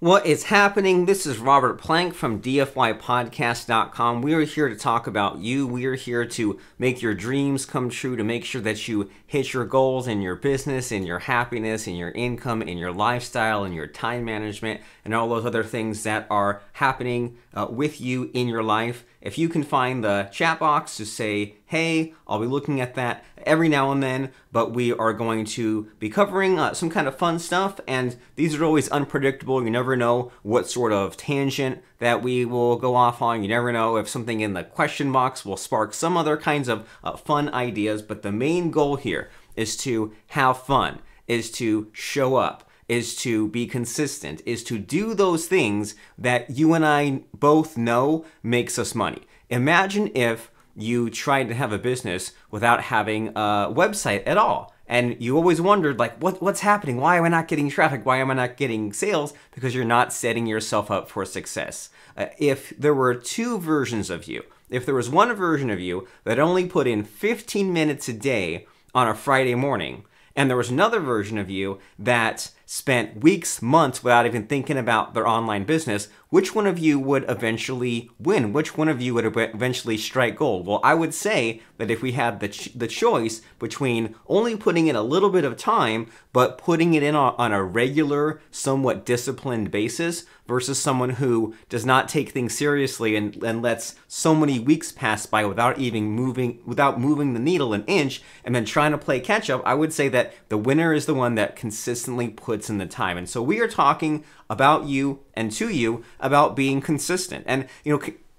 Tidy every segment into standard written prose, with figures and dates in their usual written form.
What is happening? This is Robert Plank from DFYpodcast.com. We are here to talk about you. We are here to make your dreams come true, to make sure that you hit your goals in your business, in your happiness, in your income, in your lifestyle, in your time management, and all those other things that are happening with you in your life. If you can find the chat box to say, hey, I'll be looking at that every now and then, but we are going to be covering some kind of fun stuff, and these are always unpredictable. You never know what sort of tangent that we will go off on. You never know if something in the question box will spark some other kinds of fun ideas, but the main goal here is to have fun, is to show up, is to be consistent, is to do those things that you and I both know makes us money. Imagine if you tried to have a business without having a website at all. And you always wondered, like, what's happening? Why am I not getting traffic? Why am I not getting sales? Because you're not setting yourself up for success. If there were two versions of you, if there was one version of you that only put in 15 minutes a day on a Friday morning, and there was another version of you that spent weeks, months without even thinking about their online business, which one of you would eventually win? Which one of you would eventually strike gold? Well, I would say that if we had the choice between only putting in a little bit of time, but putting it in on a regular, somewhat disciplined basis, versus someone who does not take things seriously and lets so many weeks pass by without moving the needle an inch, and then trying to play catch up, I would say that the winner is the one that consistently puts in the time. And so we are talking about you and to you about being consistent. And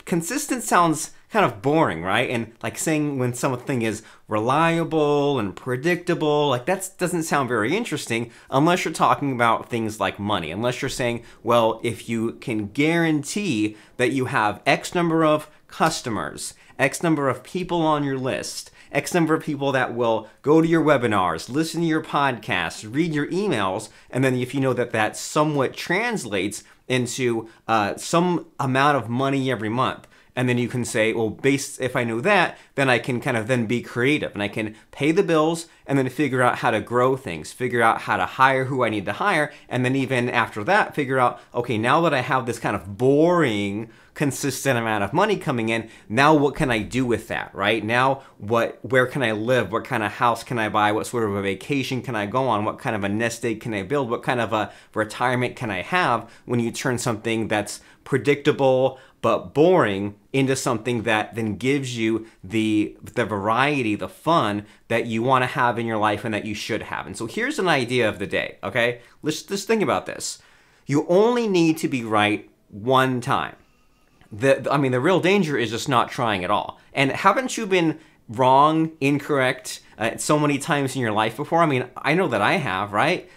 consistent sounds kind of boring, right? And like saying when something is reliable and predictable, like that doesn't sound very interesting unless you're talking about things like money. Unless you're saying, well, if you can guarantee that you have X number of customers, X number of people on your list, X number of people that will go to your webinars, listen to your podcasts, read your emails, and then if you know that that somewhat translates into some amount of money every month, and then you can say, well, if I know that, then I can kind of then be creative and I can pay the bills and then figure out how to grow things, figure out how to hire who I need to hire. And then even after that, figure out, okay, now that I have this kind of boring, consistent amount of money coming in, now what can I do with that, right? Now, where can I live? What kind of house can I buy? What sort of a vacation can I go on? What kind of a nest egg can I build? What kind of a retirement can I have when you turn something that's predictable but boring into something that then gives you the variety, the fun that you want to have in your life and that you should have. And so here's an idea of the day, okay? Let's just think about this. You only need to be right one time. The real danger is just not trying at all. And haven't you been wrong, incorrect so many times in your life before? I mean, I know that I have, right?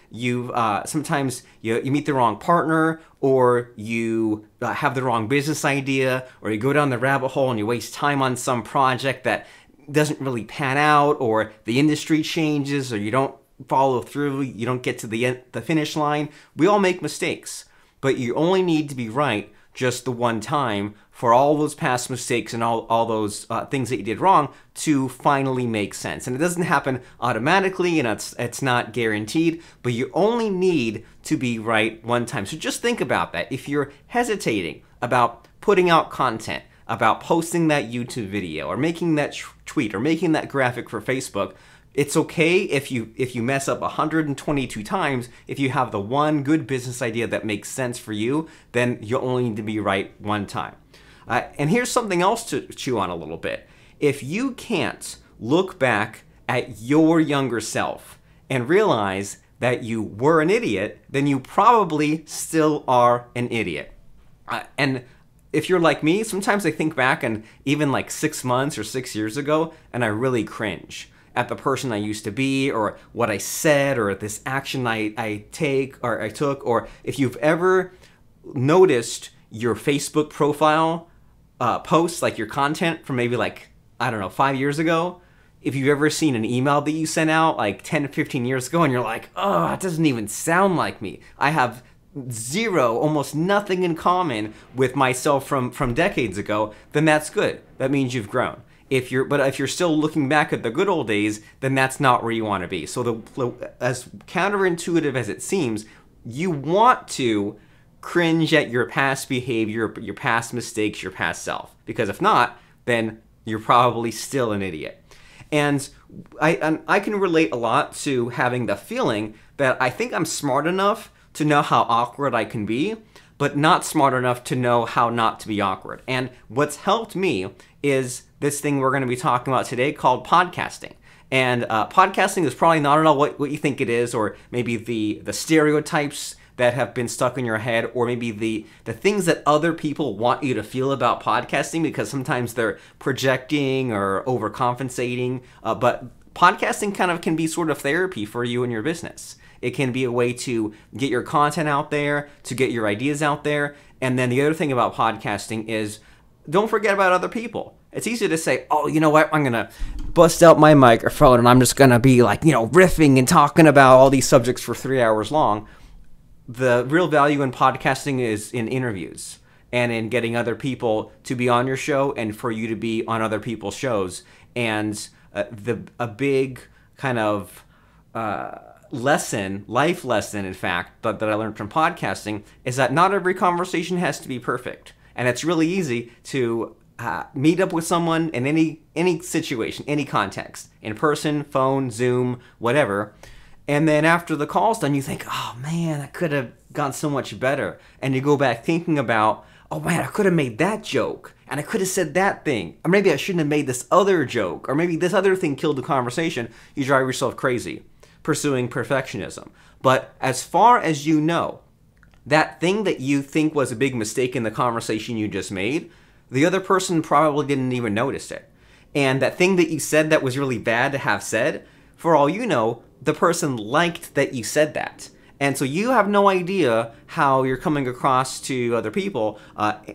Sometimes you meet the wrong partner, or you have the wrong business idea, or you go down the rabbit hole and you waste time on some project that doesn't really pan out, or the industry changes, or you don't follow through, you don't get to the finish line. We all make mistakes, but you only need to be right just the one time for all those past mistakes and all those things that you did wrong to finally make sense. And it doesn't happen automatically, and it's not guaranteed, but you only need to be right one time. So just think about that. If you're hesitating about putting out content, about posting that YouTube video, or making that tweet, or making that graphic for Facebook, it's okay if you mess up 122 times. If you have the one good business idea that makes sense for you, then you only need to be right one time. And here's something else to chew on a little bit. If you can't look back at your younger self and realize that you were an idiot, then you probably still are an idiot. And if you're like me, sometimes I think back and even like 6 months or 6 years ago, and I really cringe at the person I used to be, or what I said, or this action I took, or if you've ever noticed your Facebook profile posts, like your content from maybe like, I don't know, 5 years ago, if you've ever seen an email that you sent out like 10 to 15 years ago and you're like, oh, it doesn't even sound like me. I have zero, almost nothing in common with myself from decades ago, then that's good. That means you've grown. If you're still looking back at the good old days, then that's not where you want to be. So as counterintuitive as it seems, you want to cringe at your past behavior, your past mistakes, your past self. Because if not, then you're probably still an idiot. And I can relate a lot to having the feeling that I think I'm smart enough to know how awkward I can be, but not smart enough to know how not to be awkward. And what's helped me is this thing we're going to be talking about today called podcasting. And podcasting is probably not at all what you think it is, or maybe the stereotypes that have been stuck in your head, or maybe the things that other people want you to feel about podcasting, because sometimes they're projecting or overcompensating. But podcasting kind of can be sort of therapy for you and your business. It can be a way to get your content out there, to get your ideas out there. And then the other thing about podcasting is don't forget about other people. It's easy to say, oh, you know what, I'm going to bust out my microphone and I'm just going to be like, riffing and talking about all these subjects for 3 hours long. The real value in podcasting is in interviews and in getting other people to be on your show and for you to be on other people's shows. And a big kind of life lesson, in fact, that I learned from podcasting is that not every conversation has to be perfect. And it's really easy to meet up with someone in any situation, any context, in person, phone, Zoom, whatever. And then after the call's done, you think, oh man, that could have gone so much better. And you go back thinking about, oh man, I could have made that joke. And I could have said that thing. Or maybe I shouldn't have made this other joke. Or maybe this other thing killed the conversation. You drive yourself crazy pursuing perfectionism. But as far as you know, that thing that you think was a big mistake in the conversation you just made, the other person probably didn't even notice it. And that thing that you said that was really bad to have said, for all you know, the person liked that you said that. And so you have no idea how you're coming across to other people,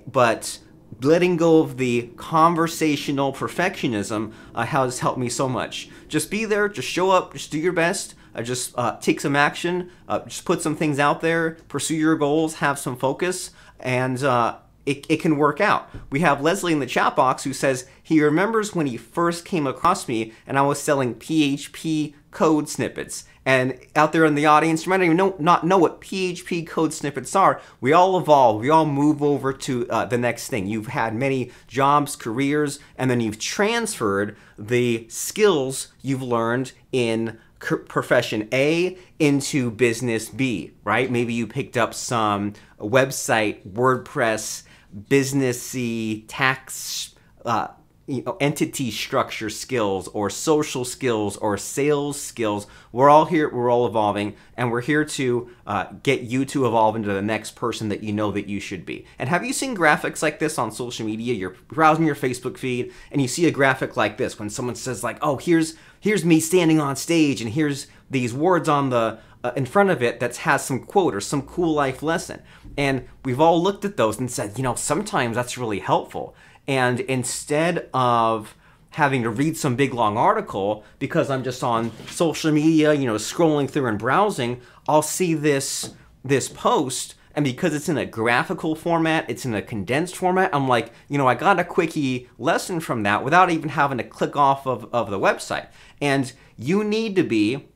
but letting go of the conversational perfectionism has helped me so much. Just be there, just show up, just do your best, just take some action, just put some things out there, pursue your goals, have some focus, and it can work out. We have Leslie in the chat box who says he remembers when he first came across me and I was selling PHP code snippets. And out there in the audience, you might even not know what PHP code snippets are. We all evolve. We all move over to the next thing. You've had many jobs, careers, and then you've transferred the skills you've learned in profession A into business B, right? Maybe you picked up some website, WordPress, businessy, tax, entity structure skills or social skills or sales skills. We're all here, we're all evolving, and we're here to get you to evolve into the next person that you know that you should be. And have you seen graphics like this on social media? You're browsing your Facebook feed and you see a graphic like this when someone says like, oh, here's me standing on stage and here's these words on the in front of it that has some quote or some cool life lesson. And we've all looked at those and said, sometimes that's really helpful. And instead of having to read some big long article because I'm just on social media, scrolling through and browsing, I'll see this post, and because it's in a graphical format, it's in a condensed format, I'm like, I got a quickie lesson from that without even having to click off of the website. And you need to be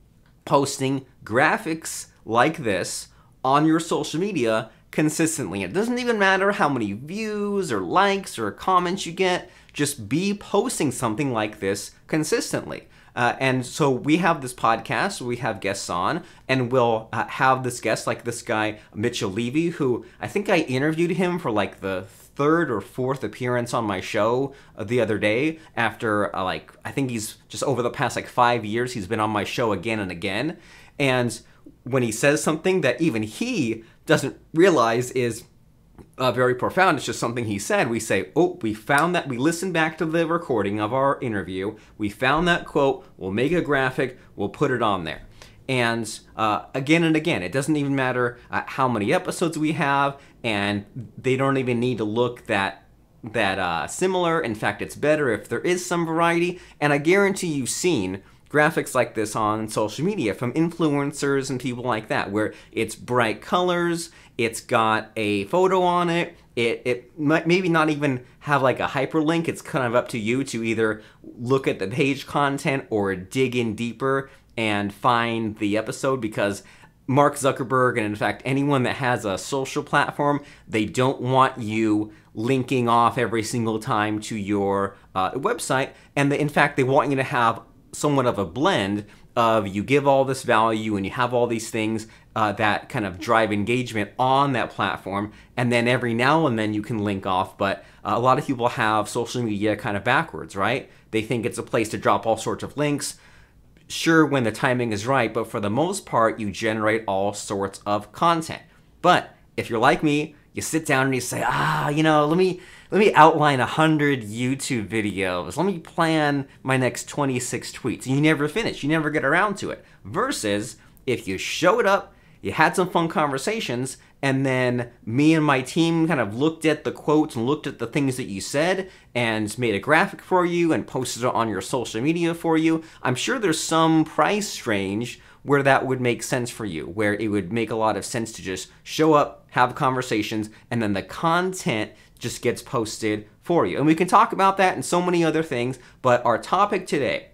posting graphics like this on your social media consistently. It doesn't even matter how many views or likes or comments you get, just be posting something like this consistently. And so we have this podcast, we have guests on, and we'll have this guest like this guy, Mitchell Levy, who I think I interviewed him for like the third or fourth appearance on my show the other day after I think he's just over the past 5 years, he's been on my show again and again. And when he says something that even he doesn't realize is very profound, it's just something he said, we say, oh, we found that, we listened back to the recording of our interview, we found that quote, we'll make a graphic, we'll put it on there. And again and again, it doesn't even matter how many episodes we have, and they don't even need to look that similar. In fact, it's better if there is some variety, and I guarantee you've seen graphics like this on social media from influencers and people like that, where it's bright colors, it's got a photo on it, it might maybe not even have like a hyperlink. It's kind of up to you to either look at the page content or dig in deeper and find the episode, because Mark Zuckerberg, and in fact anyone that has a social platform, they don't want you linking off every single time to your website. And in fact, they want you to have somewhat of a blend of you give all this value and you have all these things that kind of drive engagement on that platform, and then every now and then you can link off. But a lot of people have social media kind of backwards, right? They think it's a place to drop all sorts of links. Sure, when the timing is right, but for the most part, you generate all sorts of content. But if you're like me, you sit down and you say, let me outline 100 YouTube videos. Let me plan my next 26 tweets. And you never finish. You never get around to it. Versus if you showed up, you had some fun conversations, and then me and my team kind of looked at the quotes and looked at the things that you said and made a graphic for you and posted it on your social media for you. I'm sure there's some price range where that would make sense for you, where it would make a lot of sense to just show up, have conversations, and then the content just gets posted for you. And we can talk about that and so many other things, but our topic today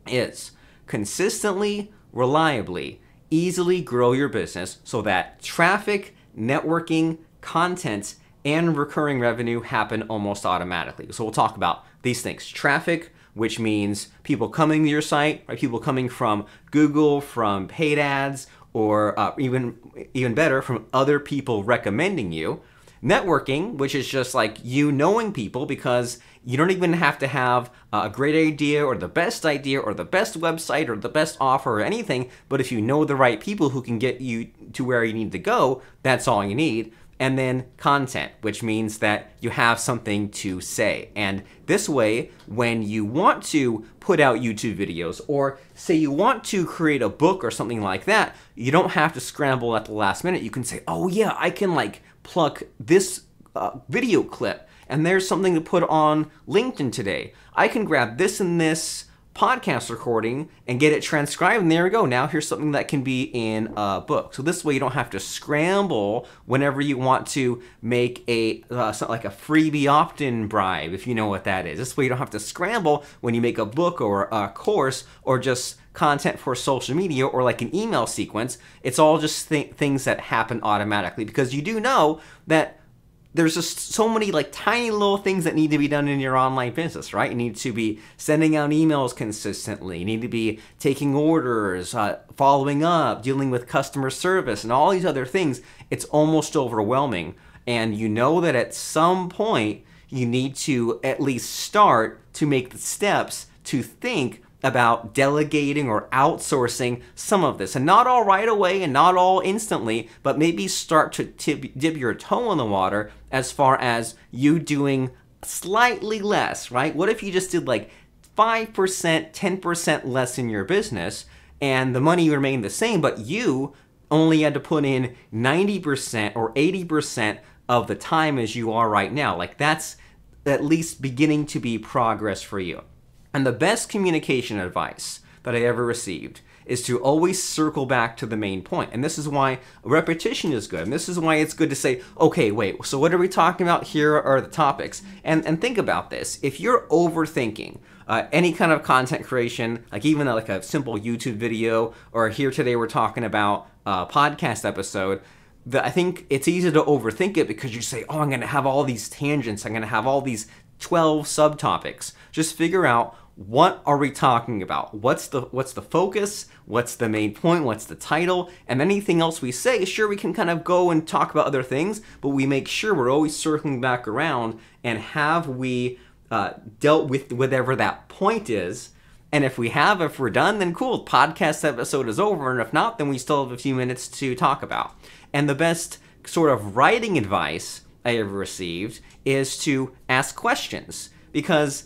is consistently, reliably, easily grow your business so that traffic, networking, content, and recurring revenue happen almost automatically. So we'll talk about these things. Traffic, which means people coming to your site, right? People coming from Google, from paid ads, or even better, from other people recommending you. Networking, which is just like you knowing people, because you don't even have to have a great idea or the best website or the best offer or anything, but if you know the right people who can get you to where you need to go, that's all you need. And then content, which means that you have something to say. And this way, when you want to put out YouTube videos, or say you want to create a book or something like that, you don't have to scramble at the last minute. You can say, oh yeah, I can pluck this video clip, and there's something to put on LinkedIn today. I can grab this and this podcast recording and get it transcribed, and there we go. Now here's something that can be in a book. So this way you don't have to scramble whenever you want to make a like a freebie opt-in bribe, if you know what that is. This way you don't have to scramble when you make a book or a course or just content for social media or like an email sequence. It's all just things that happen automatically, because you do know that there's just so many tiny little things that need to be done in your online business, right? You need to be sending out emails consistently. You need to be taking orders, following up, dealing with customer service, and all these other things. It's almost overwhelming. And you know that at some point, you need to at least start to make the steps to think about delegating or outsourcing some of this. And not all right away and not all instantly, but maybe start to dip your toe in the water as far as you doing slightly less, right? What if you just did 5%, 10% less in your business and the money remained the same, but you only had to put in 90% or 80% of the time as you are right now? That's at least beginning to be progress for you. And the best communication advice that I ever received is to always circle back to the main point. And this is why repetition is good. And this is why it's good to say, okay, wait, so what are we talking about? Here are the topics. And think about this. If you're overthinking any kind of content creation, even a simple YouTube video, or here today we're talking about a podcast episode, I think it's easy to overthink it because you say, oh, I'm going to have all these tangents. I'm going to have all these 12 subtopics. Just figure out, what are we talking about? What's the focus? What's the main point? What's the title? And anything else we say, sure, we can kind of go and talk about other things, but we make sure we're always circling back around and have we dealt with whatever that point is. And if we're done, then cool, podcast episode is over. And if not, then we still have a few minutes to talk about. And the best sort of writing advice I ever received is to ask questions, because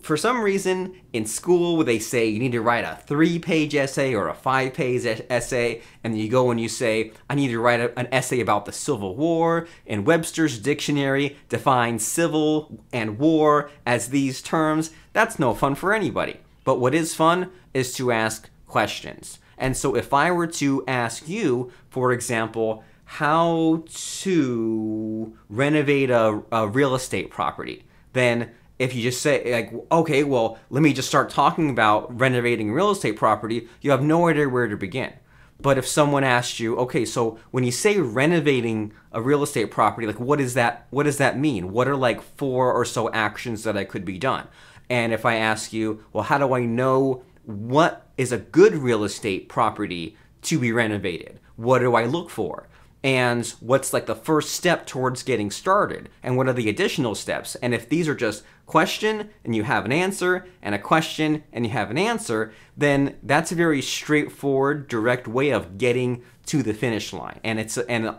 for some reason in school they say you need to write a 3-page essay or a 5-page essay, and you go and you say, I need to write an essay about the Civil War, and Webster's dictionary defines civil and war as these terms. That's no fun for anybody. But what is fun is to ask questions. And so if I were to ask you, for example, how to renovate a real estate property, then if you just say, okay, well, let me just start talking about renovating real estate property, you have no idea where to begin. But if someone asked you, okay, so when you say renovating a real estate property, like what does that mean? What are like 4 or so actions that could be done? And if I ask you, well, how do I know what is a good real estate property to be renovated? What do I look for? And what's like the first step towards getting started? And what are the additional steps? And if these are just question and you have an answer, and a question and you have an answer, then that's a very straightforward, direct way of getting to the finish line. And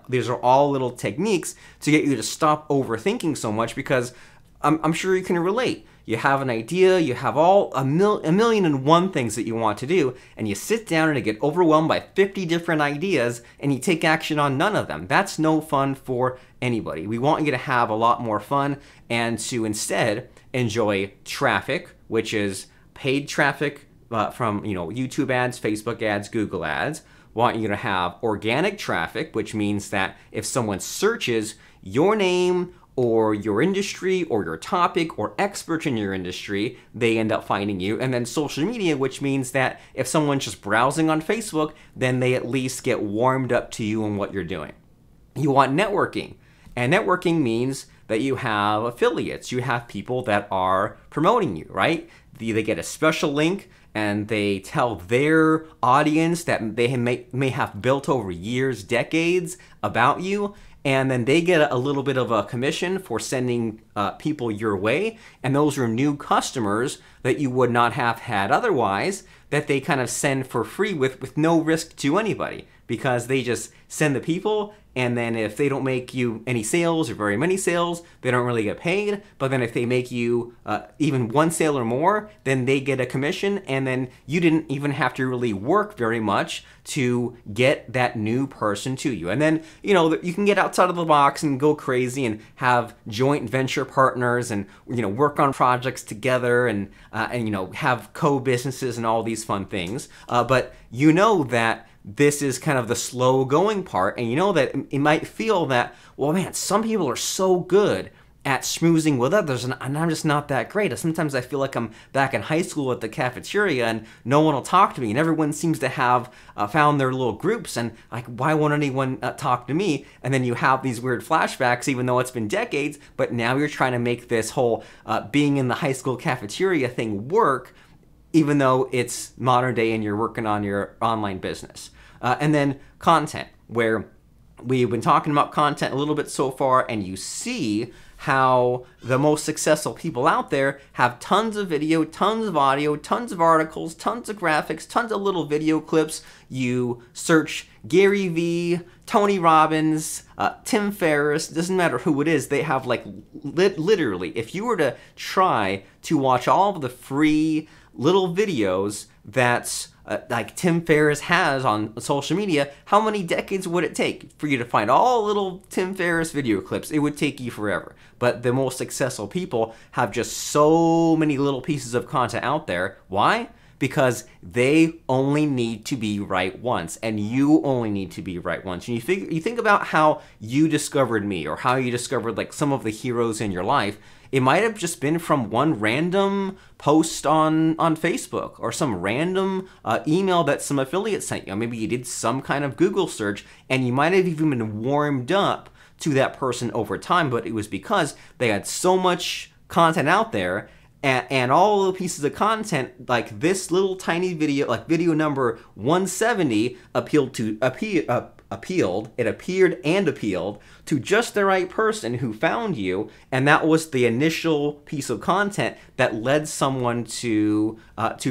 these are all little techniques to get you to stop overthinking so much, because I'm sure you can relate. You have an idea, you have a million and one things that you want to do, and you sit down and you get overwhelmed by 50 different ideas, and you take action on none of them. That's no fun for anybody. We want you to have a lot more fun and to instead enjoy traffic, which is paid traffic from YouTube ads, Facebook ads, Google ads. Want you to have organic traffic, which means that if someone searches your name or your industry or your topic or expert in your industry, they end up finding you. And then social media, which means that if someone's just browsing on Facebook, then they at least get warmed up to you and what you're doing. You want networking. And networking means that you have affiliates. You have people that are promoting you, right? They get a special link and they tell their audience that they may have built over years, decades about you. And then they get a little bit of a commission for sending people your way. And those are new customers that you would not have had otherwise, that they kind of send for free with no risk to anybody, because they just send the people. And then if they don't make you any sales or very many sales, they don't really get paid. But then if they make you even one sale or more, then they get a commission. And then you didn't even have to really work very much to get that new person to you. And then, you can get outside of the box and go crazy and have joint venture partners and, work on projects together and have co-businesses and all these fun things. But that this is kind of the slow going part, and that it might feel that, well, man, some people are so good at schmoozing with others, and I'm just not that great. Sometimes I feel like I'm back in high school at the cafeteria, and no one will talk to me, and everyone seems to have found their little groups, and like, why won't anyone talk to me? And then you have these weird flashbacks, even though it's been decades, but now you're trying to make this whole being in the high school cafeteria thing work, even though it's modern day and you're working on your online business. And then content, where we've been talking about content a little bit so far, and you see how the most successful people out there have tons of video, tons of audio, tons of articles, tons of graphics, tons of little video clips. You search Gary Vee, Tony Robbins, Tim Ferriss, doesn't matter who it is, they have like literally, if you were to try to watch all of the free little videos that's like Tim Ferriss has on social media, how many decades would it take for you to find all little Tim Ferriss video clips? It would take you forever. But the most successful people have just so many little pieces of content out there. Why? Because they only need to be right once, and you only need to be right once. And you think about how you discovered me, or how you discovered like some of the heroes in your life. It might have just been from one random post on Facebook, or some random email that some affiliate sent you. Maybe you did some kind of Google search, and you might have even been warmed up to that person over time, but it was because they had so much content out there, and all the pieces of content, like this little tiny video, like video number 170, appeared and appealed to just the right person who found you, and that was the initial piece of content that led someone to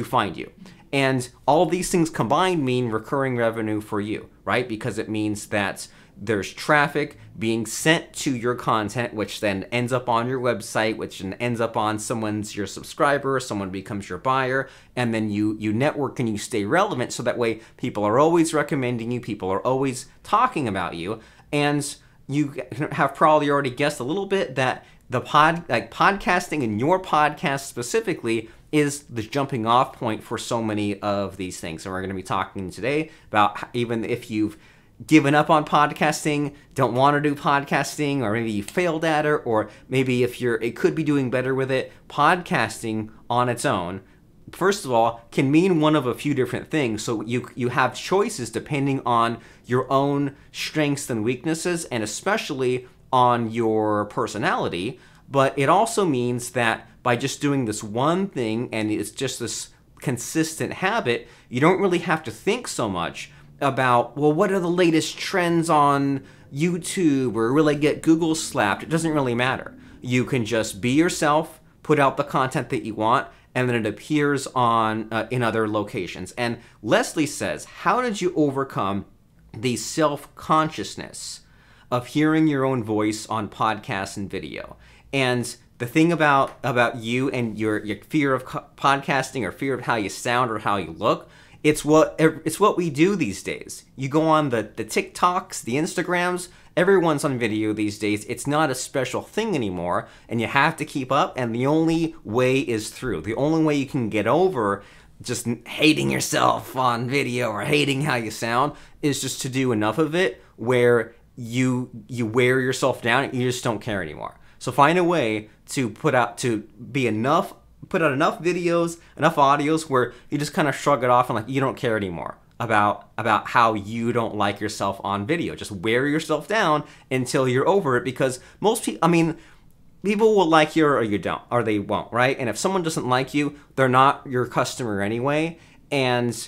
find you. And all these things combined mean recurring revenue for you, right? Because it means that there's traffic being sent to your content, which then ends up on your website, which then ends up on your subscriber, someone becomes your buyer, and then you network and you stay relevant, so that way people are always recommending you, people are always talking about you. And you have probably already guessed a little bit that podcasting, and your podcast specifically, is the jumping off point for so many of these things. And we're going to be talking today about, even if you've given up on podcasting, don't want to do podcasting, or maybe you failed at it, or maybe if it could be doing better with it, podcasting on its own first of all, can mean one of a few different things. So you have choices depending on your own strengths and weaknesses, and especially on your personality. But it also means that by just doing this one thing, and it's just this consistent habit, you don't really have to think so much about, well, what are the latest trends on YouTube, or will I get Google slapped? It doesn't really matter. You can just be yourself, put out the content that you want, and then it appears on in other locations. And Leslie says, how did you overcome the self-consciousness of hearing your own voice on podcasts and video? And the thing about you and your fear of podcasting, or fear of how you sound or how you look, it's what we do these days. You go on the TikToks, the Instagrams, everyone's on video these days. It's not a special thing anymore, and you have to keep up, and the only way is through. The only way you can get over just hating yourself on video or hating how you sound is just to do enough of it where you wear yourself down and you just don't care anymore. So find a way to put out enough videos, enough audios where you just kind of shrug it off and like you don't care anymore about how you don't like yourself on video. Just wear yourself down until you're over it, because most people, people will like you or you don't, or they won't, right? And if someone doesn't like you, they're not your customer anyway. And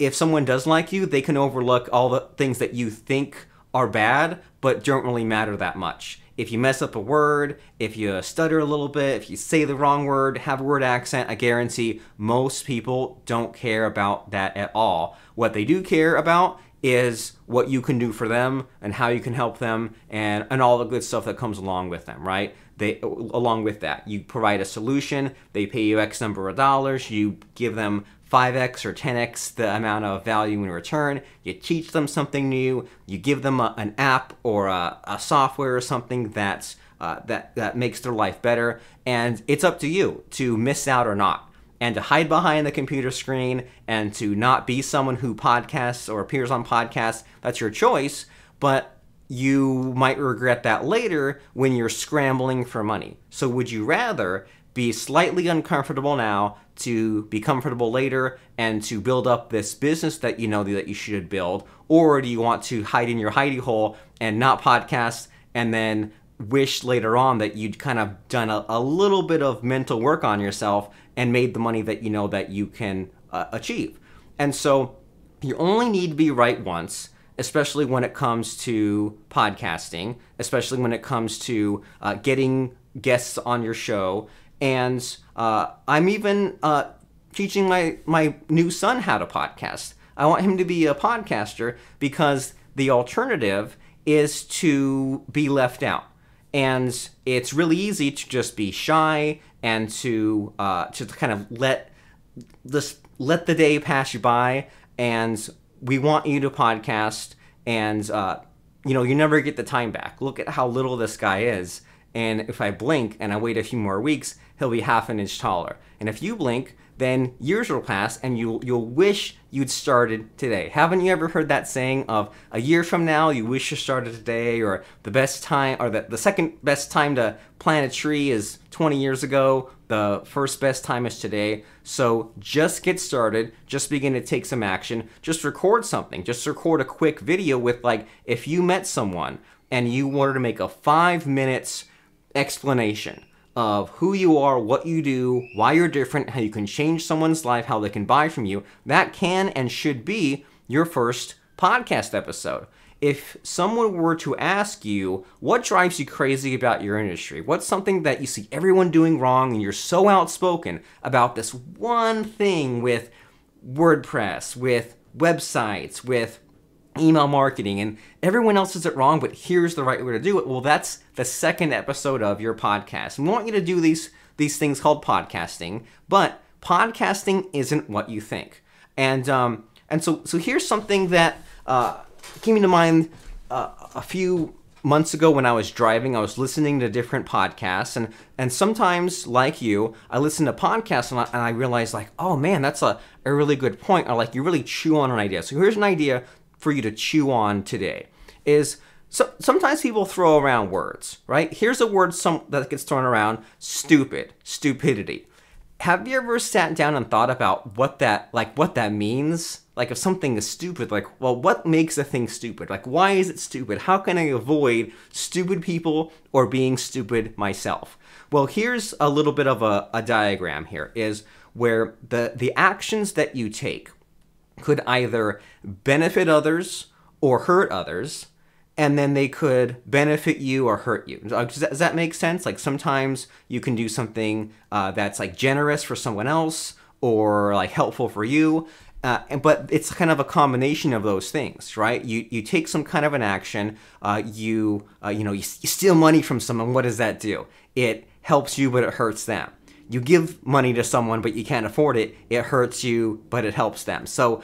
if someone does like you, they can overlook all the things that you think are bad, but don't really matter that much. If you mess up a word, if you stutter a little bit, if you say the wrong word, have a word accent, I guarantee most people don't care about that at all. What they do care about is what you can do for them and how you can help them, and all the good stuff that comes along with them, right? Along with that, you provide a solution, they pay you X number of dollars, you give them 5x or 10x the amount of value in return, you teach them something new, you give them an app or a software or something that makes their life better, and it's up to you to miss out or not, and to hide behind the computer screen and to not be someone who podcasts or appears on podcasts. That's your choice, but you might regret that later when you're scrambling for money. So would you rather be slightly uncomfortable now to be comfortable later and to build up this business that you know that you should build? Or do you want to hide in your hidey hole and not podcast and then wish later on that you'd kind of done a little bit of mental work on yourself and made the money that you know that you can achieve? And so you only need to be right once, especially when it comes to podcasting, especially when it comes to getting guests on your show. And I'm even teaching my new son how to podcast. I want him to be a podcaster because the alternative is to be left out. And it's really easy to just be shy and to kind of let the day pass you by. And we want you to podcast, and you never get the time back. Look at how little this guy is. And if I blink and I wait a few more weeks, he'll be half an inch taller. And if you blink, then years will pass and you'll wish you'd started today. Haven't you ever heard that saying of a year from now, you wish you started today, or the best time, or the second best time to plant a tree is 20 years ago, the first best time is today. So just get started, just begin to take some action, just record something, just record a quick video with, like, if you met someone and you wanted to make a 5 minutes explanation of who you are, what you do, why you're different, how you can change someone's life, how they can buy from you, that can and should be your first podcast episode. If someone were to ask you, what drives you crazy about your industry? What's something that you see everyone doing wrong and you're so outspoken about this one thing with WordPress, with websites, with email marketing, and everyone else does it wrong, but here's the right way to do it? Well, that's the second episode of your podcast. We want you to do these things called podcasting, but podcasting isn't what you think. And so here's something that came to mind a few months ago when I was driving. I was listening to different podcasts, and sometimes, like you, I listen to podcasts and I realize, like, oh man, that's a really good point, or like you really chew on an idea. So here's an idea for you to chew on today. Is sometimes people throw around words, right? Here's a word that gets thrown around: stupid, stupidity. have you ever sat down and thought about what that means? Like, if something is stupid, like, well, what makes a thing stupid? Like, why is it stupid? How can I avoid stupid people or being stupid myself? Well, here's a little bit of a diagram here, is where the actions that you take could either benefit others or hurt others, and then they could benefit you or hurt you. Does that make sense? Like, sometimes you can do something that's like generous for someone else or like helpful for you, but it's kind of a combination of those things, right? You take some kind of an action, you steal money from someone. What does that do? It helps you, but it hurts them. You give money to someone, but you can't afford it. It hurts you, but it helps them. So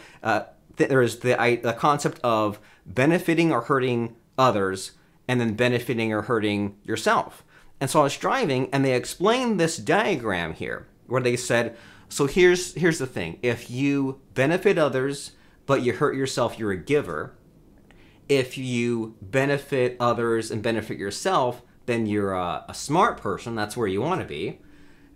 there is the concept of benefiting or hurting others, and then benefiting or hurting yourself. And so I was driving, and they explained this diagram here, where they said, so here's the thing. If you benefit others, but you hurt yourself, you're a giver. If you benefit others and benefit yourself, then you're a smart person. That's where you want to be.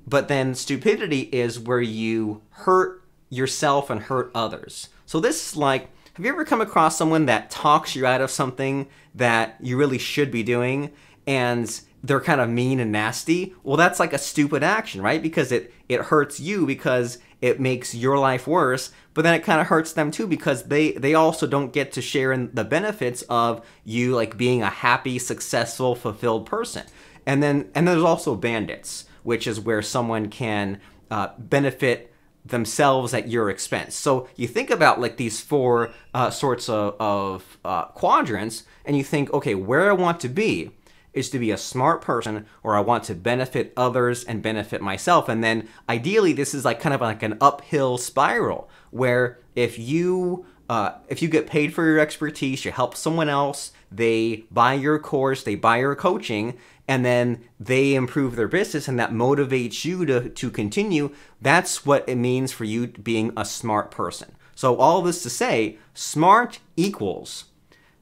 But then stupidity is where you hurt yourself and hurt others. So this is like, have you ever come across someone that talks you out of something that you really should be doing, and they're kind of mean and nasty? Well, that's like a stupid action, right? Because it hurts you because it makes your life worse, but then it kind of hurts them too because they also don't get to share in the benefits of you like being a happy, successful, fulfilled person. And there's also bandits, which is where someone can benefit themselves at your expense. So you think about like these four sorts of quadrants, and you think, okay, where I want to be is to be a smart person, or I want to benefit others and benefit myself. And then ideally, this is like kind of like an uphill spiral, where if you get paid for your expertise, you help someone else, they buy your course, they buy your coaching, and then they improve their business, and that motivates you to continue. That's what it means for you being a smart person. So all this to say, smart equals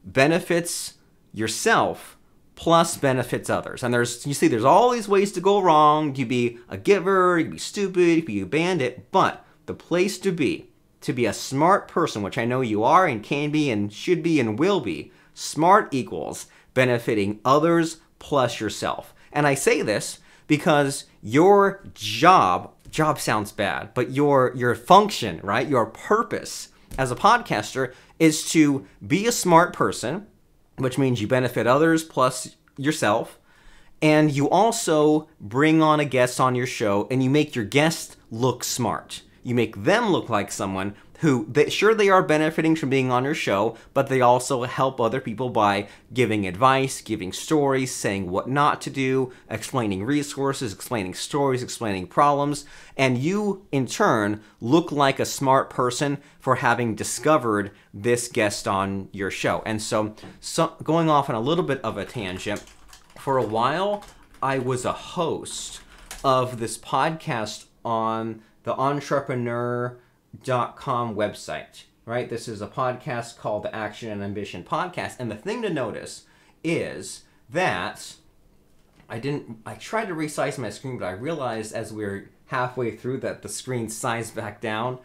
benefits yourself plus benefits others. And there's all these ways to go wrong. You can be a giver, you can be stupid, you can be a bandit, but the place to be a smart person, which I know you are and can be and should be and will be, smart equals benefiting others plus yourself. And I say this because your job sounds bad, but your function, right? Your purpose as a podcaster is to be a smart person, which means you benefit others plus yourself, and you also bring on a guest on your show and you make your guest look smart. You make them look like someone who, they are benefiting from being on your show, but they also help other people by giving advice, giving stories, saying what not to do, explaining resources, explaining stories, explaining problems, and you, in turn, look like a smart person for having discovered this guest on your show. And so going off on a little bit of a tangent, for a while, I was a host of this podcast on the Entrepreneur.com website, right? This is a podcast called the Action and Ambition Podcast. And the thing to notice is that I tried to resize my screen, but I realized as we were halfway through that the screen sized back down.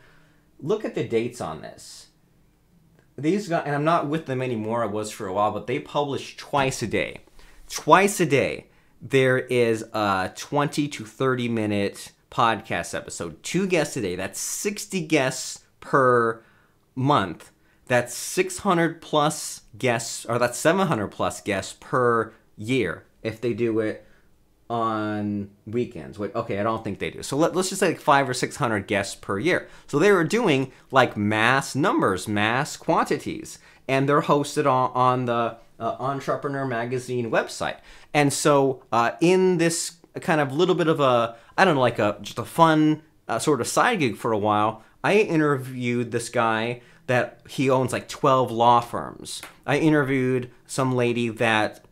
Look at the dates on this. These guys, and I'm not with them anymore, I was for a while, but they publish twice a day. Twice a day, there is a 20 to 30 minute podcast episode. 2 guests a day. That's 60 guests per month. That's 600 plus guests, or that's 700 plus guests per year if they do it on weekends. Wait, okay, I don't think they do. So let's just say like 500 or 600 guests per year. So they were doing like mass numbers, mass quantities, and they're hosted on the Entrepreneur Magazine website. And so in this kind of little bit of a, I don't know, like just a fun sort of side gig for a while, I interviewed this guy that he owns like 12 law firms. I interviewed some lady that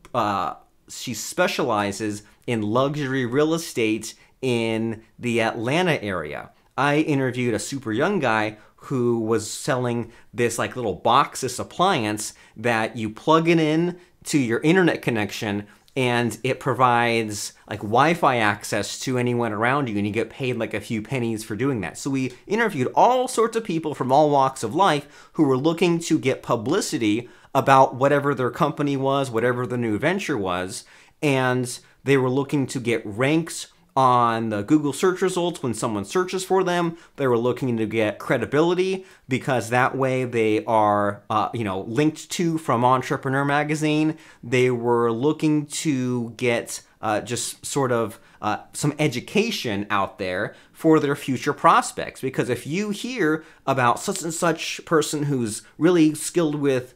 she specializes in luxury real estate in the Atlanta area. I interviewed a super young guy who was selling this like little box, this appliance that you plug it in to your internet connection, and it provides like Wi-Fi access to anyone around you, and you get paid like a few pennies for doing that. So we interviewed all sorts of people from all walks of life who were looking to get publicity about whatever their company was, whatever the new venture was, and they were looking to get ranks on the Google search results when someone searches for them. They were looking to get credibility because that way they are, linked to from Entrepreneur Magazine. They were looking to get just sort of some education out there for their future prospects. Because if you hear about such and such person who's really skilled with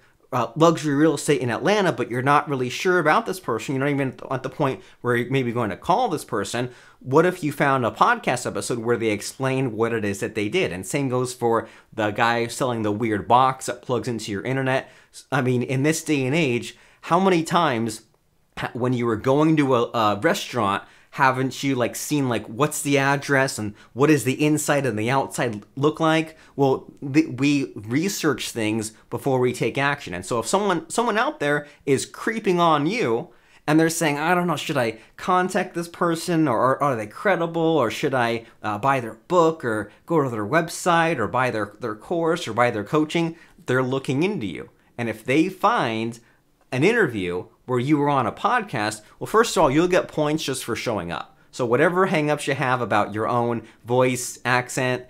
luxury real estate in Atlanta, but you're not really sure about this person, you're not even at the point where you're maybe going to call this person, what if you found a podcast episode where they explained what it is that they did? And same goes for the guy selling the weird box that plugs into your internet. I mean, in this day and age, how many times when you were going to a restaurant, haven't you like seen like what's the address and what does the inside and the outside look like? Well, we research things before we take action. And so if someone out there is creeping on you and they're saying, I don't know, should I contact this person, or are they credible, or should I buy their book or go to their website or buy their course or buy their coaching, they're looking into you. And if they find an interview where you were on a podcast, well, first of all, you'll get points just for showing up. So whatever hangups you have about your own voice, accent,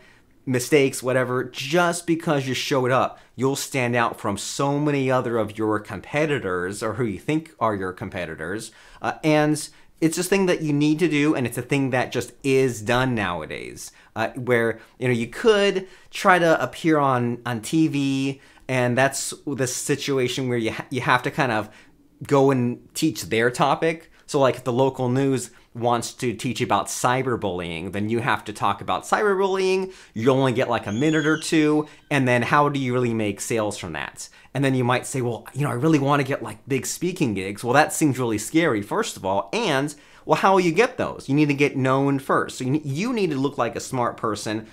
mistakes, whatever, just because you showed up, you'll stand out from so many other of your competitors, or who you think are your competitors. And it's a thing that you need to do, and it's a thing that just is done nowadays. Where you could try to appear on TV, and that's the situation where you have to kind of go and teach their topic. So like if the local news wants to teach about cyberbullying, then you have to talk about cyberbullying. You only get like a minute or two, and then how do you really make sales from that? And then you might say, well, I really want to get like big speaking gigs. Well, that seems really scary, first of all. And well, how will you get those? You need to get known first. So you need to look like a smart person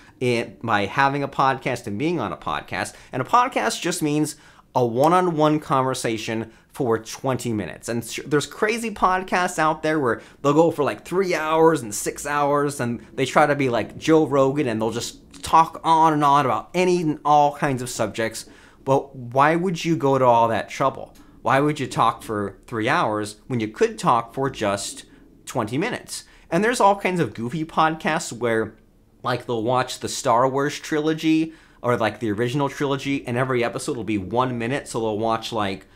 by having a podcast and being on a podcast. And a podcast just means a one-on-one conversation for 20 minutes. And there's crazy podcasts out there where they'll go for like 3 hours and 6 hours, and they try to be like Joe Rogan, and they'll just talk on and on about any and all kinds of subjects. But why would you go to all that trouble? Why would you talk for 3 hours when you could talk for just 20 minutes? And there's all kinds of goofy podcasts where like they'll watch the Star Wars trilogy, or like the original trilogy, and every episode will be 1 minute. So they'll watch like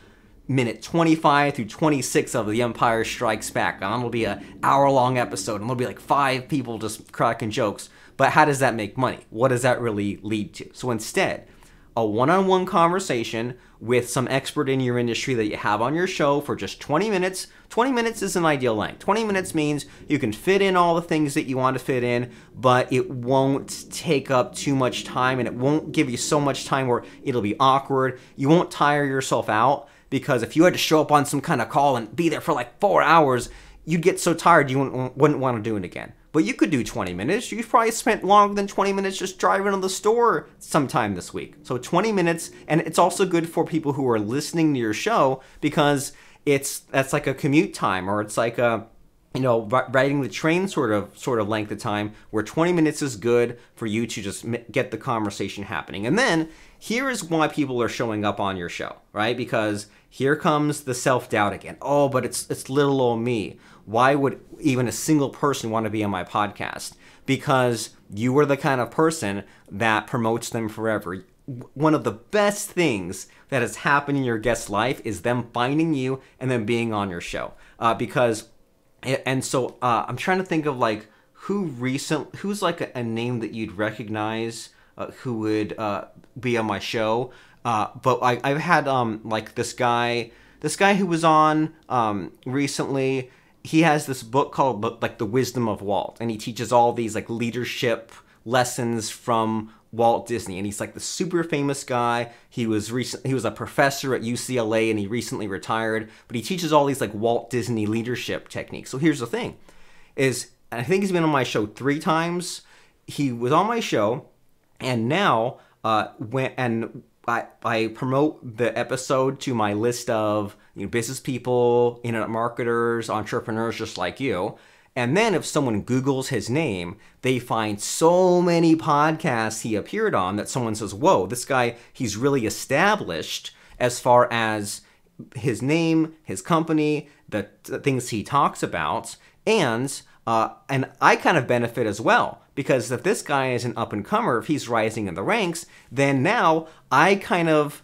minute 25 through 26 of The Empire Strikes Back. And it'll be an hour-long episode, and there'll be like 5 people just cracking jokes. But how does that make money? What does that really lead to? So instead, a one-on-one conversation with some expert in your industry that you have on your show for just 20 minutes. 20 minutes is an ideal length. 20 minutes means you can fit in all the things that you want to fit in, but it won't take up too much time, and it won't give you so much time where it'll be awkward. You won't tire yourself out, because if you had to show up on some kind of call and be there for like 4 hours, you'd get so tired you wouldn't want to do it again. But you could do 20 minutes. You've probably spent longer than 20 minutes just driving to the store sometime this week. So 20 minutes, and it's also good for people who are listening to your show, because that's like a commute time, or it's like a riding the train sort of length of time, where 20 minutes is good for you to just get the conversation happening. And then here is why people are showing up on your show, right? Because here comes the self-doubt again. Oh, but it's little old me. Why would even a single person want to be on my podcast? Because you are the kind of person that promotes them forever. One of the best things that has happened in your guest's life is them finding you and then being on your show. I'm trying to think of like who's like a name that you'd recognize who would be on my show. But I've had like this guy who was on recently. He has this book called like The Wisdom of Walt, and he teaches all these like leadership lessons from Walt Disney. And he's like the super famous guy. He was a professor at UCLA, and he recently retired, but he teaches all these like Walt Disney leadership techniques. So here's the thing is, I think he's been on my show 3 times. He was on my show, and now I promote the episode to my list of business people, internet marketers, entrepreneurs just like you. And then if someone Googles his name, they find so many podcasts he appeared on that someone says, whoa, this guy, he's really established as far as his name, his company, the things he talks about. And I kind of benefit as well, because if this guy is an up-and-comer, if he's rising in the ranks, then now I kind of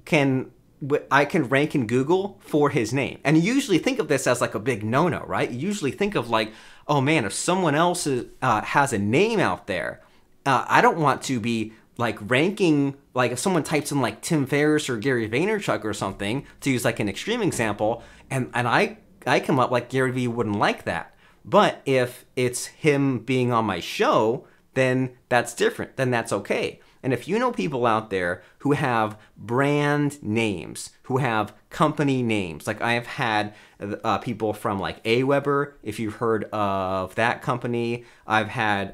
can rank in Google for his name. And you usually think of this as like a big no-no, right? You usually think of like, oh man, if someone else has a name out there, I don't want to be like ranking, like if someone types in like Tim Ferriss or Gary Vaynerchuk or something, to use like an extreme example, and I come up like Gary Vee wouldn't like that. But if it's him being on my show, then that's different. Then that's okay. And if you know people out there who have brand names, who have company names, like I have had people from like AWeber, if you've heard of that company. I've had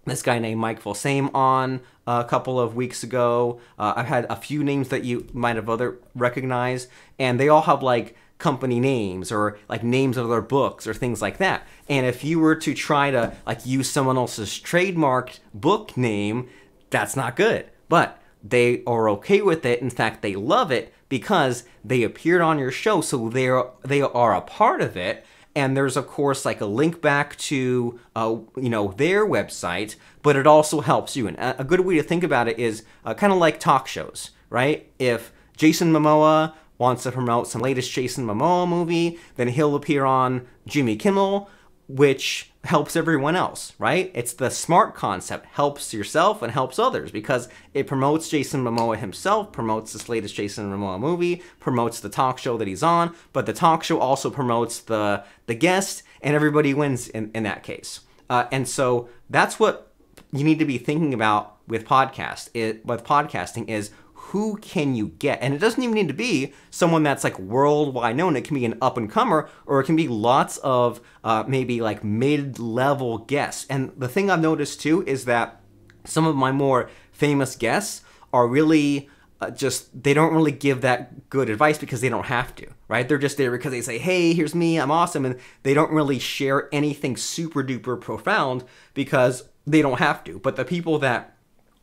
this guy named Mike Volsame on a couple of weeks ago. I've had a few names that you might have recognized, and they all have like company names or like names of their books or things like that. And if you were to try to like use someone else's trademarked book name, that's not good. But they are okay with it. In fact, they love it because they appeared on your show, so they are a part of it. And there's of course like a link back to their website, but it also helps you. And a good way to think about it is kind of like talk shows, right? If Jason Momoa wants to promote some latest Jason Momoa movie, then he'll appear on Jimmy Kimmel, which helps everyone else, right? It's the smart concept. Helps yourself and helps others, because it promotes Jason Momoa himself, promotes this latest Jason Momoa movie, promotes the talk show that he's on, but the talk show also promotes the guest, and everybody wins in that case. And so that's what you need to be thinking about with podcasting is, who can you get? And it doesn't even need to be someone that's like worldwide known. It can be an up-and-comer, or it can be lots of maybe like mid-level guests. And the thing I've noticed too is that some of my more famous guests are really they don't really give that good advice because they don't have to, right? They're just there because they say, hey, here's me, I'm awesome. And they don't really share anything super duper profound because they don't have to. But the people that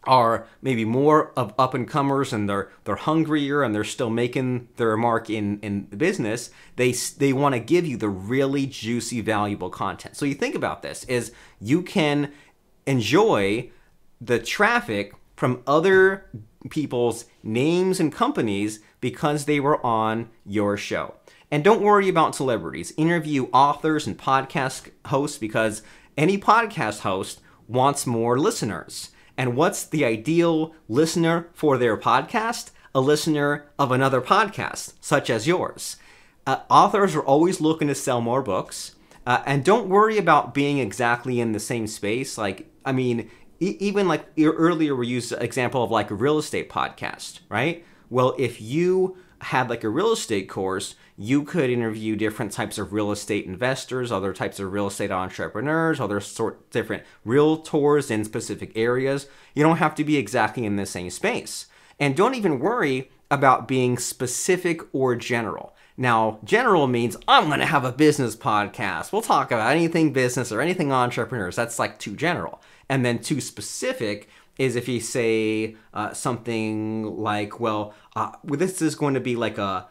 are maybe more of up-and-comers, and they're hungrier, and they're still making their mark in the business, they want to give you the really juicy, valuable content. So you think about this, is you can enjoy the traffic from other people's names and companies because they were on your show. And don't worry about celebrities. Interview authors and podcast hosts, because any podcast host wants more listeners. And what's the ideal listener for their podcast? A listener of another podcast, such as yours. Authors are always looking to sell more books. And don't worry about being exactly in the same space. Like, I mean, even like earlier we used an example of like a real estate podcast, right? Well, if you had like a real estate course, you could interview different types of real estate investors, other types of real estate entrepreneurs, different realtors in specific areas. You don't have to be exactly in the same space. And don't even worry about being specific or general. Now, general means I'm going to have a business podcast. We'll talk about anything business or anything entrepreneurs. That's like too general. And then too specific is if you say something like, well, this is going to be like a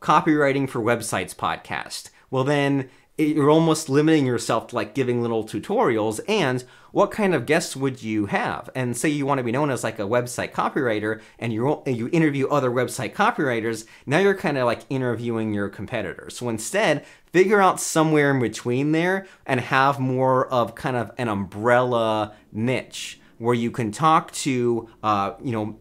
copywriting for websites podcast. Well, then you're almost limiting yourself to like giving little tutorials. And what kind of guests would you have? And say you want to be known as like a website copywriter, and you interview other website copywriters. Now you're kind of like interviewing your competitors. So instead, figure out somewhere in between there and have more of kind of an umbrella niche, where you can talk to,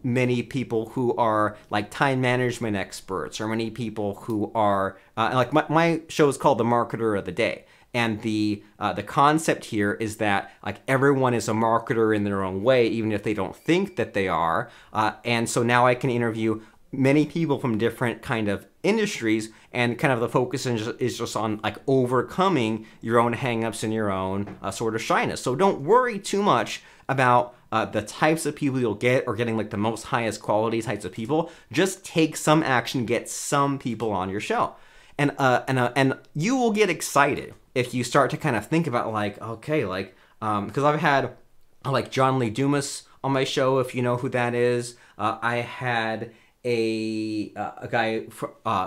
many people who are like time management experts, or many people who are like my show is called The Marketer of the Day. And the concept here is that like everyone is a marketer in their own way, even if they don't think that they are. And so now I can interview many people from different kind of industries, and kind of the focus is just on like overcoming your own hangups and your own sort of shyness. So don't worry too much about the types of people you'll get or getting like the most highest quality types of people. Just take some action, get some people on your show. And you will get excited if you start to kind of think about like, okay, like, because I've had like John Lee Dumas on my show, if you know who that is. I had a guy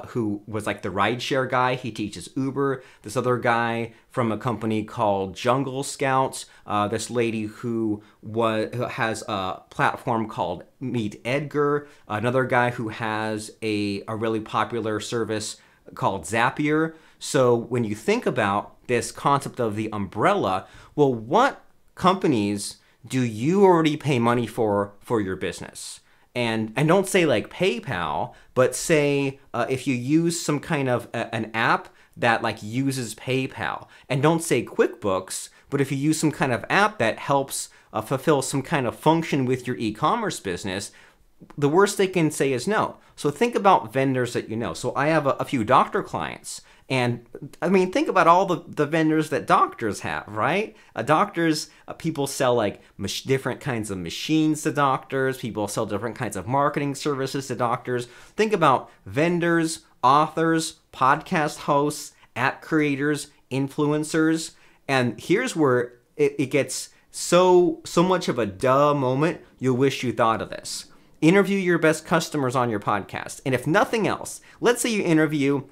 who was like the rideshare guy. He teaches Uber. This other guy from a company called Jungle Scouts. This lady who has a platform called Meet Edgar. Another guy who has a really popular service called Zapier. So when you think about this concept of the umbrella, well, what companies do you already pay money for your business? And don't say like PayPal, but say if you use some kind of an app that like uses PayPal. And don't say QuickBooks, but if you use some kind of app that helps fulfill some kind of function with your e-commerce business, the worst they can say is no. So think about vendors that you know. So I have a few doctor clients. And I mean, think about all the vendors that doctors have, right? Doctors, people sell like different kinds of machines to doctors. People sell different kinds of marketing services to doctors. Think about vendors, authors, podcast hosts, app creators, influencers. And here's where it gets so much of a duh moment, you'll wish you thought of this. Interview your best customers on your podcast. And if nothing else, let's say you interview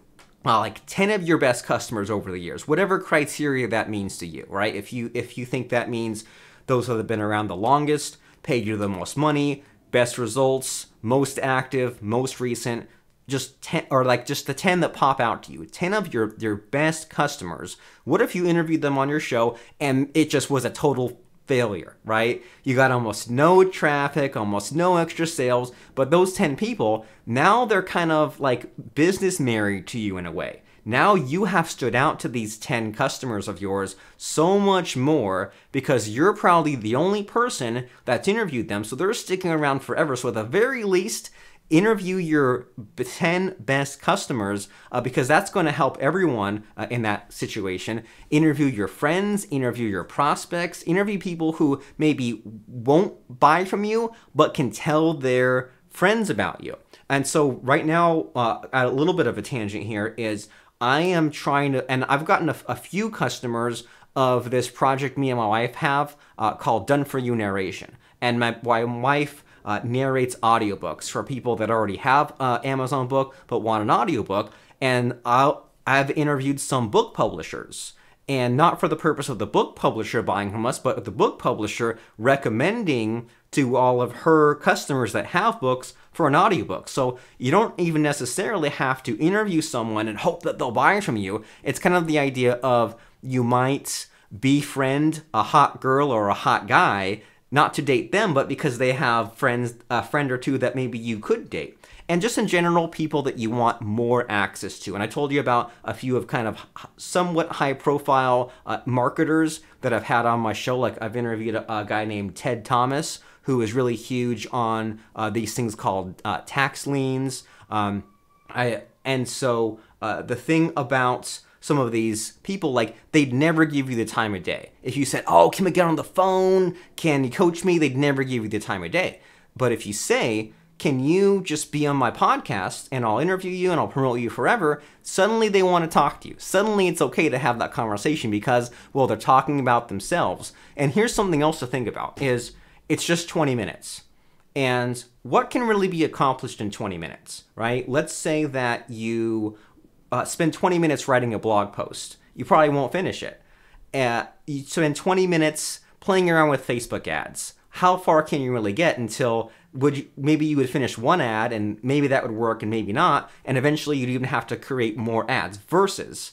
like 10 of your best customers over the years, whatever criteria that means to you, right? If you think that means those that have been around the longest, paid you the most money, best results, most active, most recent, just 10, or like just the 10 that pop out to you, 10 of your best customers. What if you interviewed them on your show and it just was a total failure, right? You got almost no traffic, almost no extra sales, but those 10 people, now they're kind of like business married to you in a way. Now you have stood out to these 10 customers of yours so much more because you're probably the only person that's interviewed them, so they're sticking around forever. So at the very least, interview your 10 best customers because that's going to help everyone in that situation. Interview your friends, interview your prospects, interview people who maybe won't buy from you but can tell their friends about you. And so right now, a little bit of a tangent here is I am trying to, and I've gotten a few customers of this project me and my wife have called Done For You Narration. And my wife narrates audiobooks for people that already have Amazon book but want an audiobook. And I've interviewed some book publishers, and not for the purpose of the book publisher buying from us, but the book publisher recommending to all of her customers that have books for an audiobook. So you don't even necessarily have to interview someone and hope that they'll buy from you. It's kind of the idea of you might befriend a hot girl or a hot guy, not to date them, but because they have friends, a friend or two that maybe you could date. And just in general, people that you want more access to. And I told you about a few of kind of somewhat high-profile marketers that I've had on my show. Like I've interviewed a guy named Ted Thomas, who is really huge on these things called tax liens. And so the thing about some of these people, like, they'd never give you the time of day. If you said, oh, can we get on the phone? Can you coach me? They'd never give you the time of day. But if you say, can you just be on my podcast and I'll interview you and I'll promote you forever, suddenly they want to talk to you. Suddenly it's okay to have that conversation because, well, they're talking about themselves. And here's something else to think about is it's just 20 minutes. And what can really be accomplished in 20 minutes, right? Let's say that you spend 20 minutes writing a blog post. You probably won't finish it. You spend 20 minutes playing around with Facebook ads. How far can you really get until maybe you would finish one ad and maybe that would work and maybe not, and eventually you'd even have to create more ads versus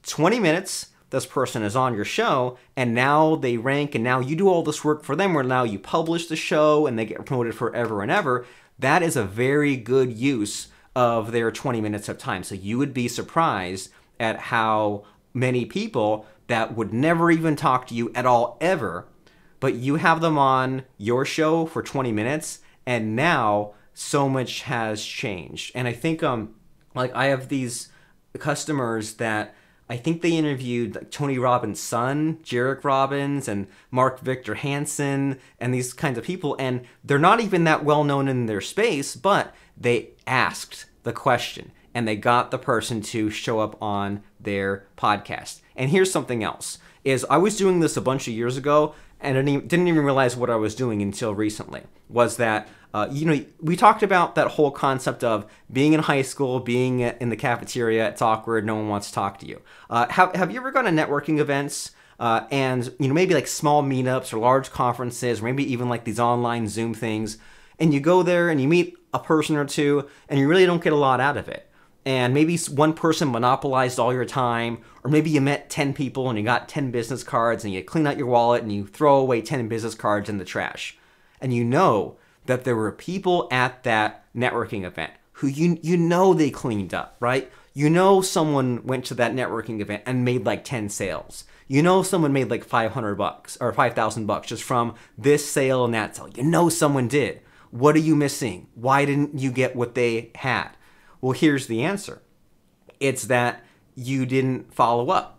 20 minutes, this person is on your show and now they rank and now you do all this work for them where now you publish the show and they get promoted forever and ever. That is a very good use of their 20 minutes of time. So you would be surprised at how many people that would never even talk to you at all ever, but you have them on your show for 20 minutes and now so much has changed. And I think Like, I have these customers that I think they interviewed like Tony Robbins' son, Jarek Robbins, and Mark Victor Hansen, and these kinds of people, and they're not even that well known in their space, but they asked the question and they got the person to show up on their podcast. And here's something else, is I was doing this a bunch of years ago and I didn't even realize what I was doing until recently, was that we talked about that whole concept of being in high school, being in the cafeteria, it's awkward, no one wants to talk to you. Have you ever gone to networking events and maybe like small meetups or large conferences, or maybe even like these online Zoom things, and you go there and you meet a person or two and you really don't get a lot out of it? And maybe one person monopolized all your time, or maybe you met 10 people and you got 10 business cards and you clean out your wallet and you throw away 10 business cards in the trash. And you know that there were people at that networking event who you know they cleaned up, right? You know someone went to that networking event and made like 10 sales. You know someone made like $500 or $5,000 just from this sale and that sale. You know someone did. What are you missing? Why didn't you get what they had? Well, here's the answer. It's that you didn't follow up.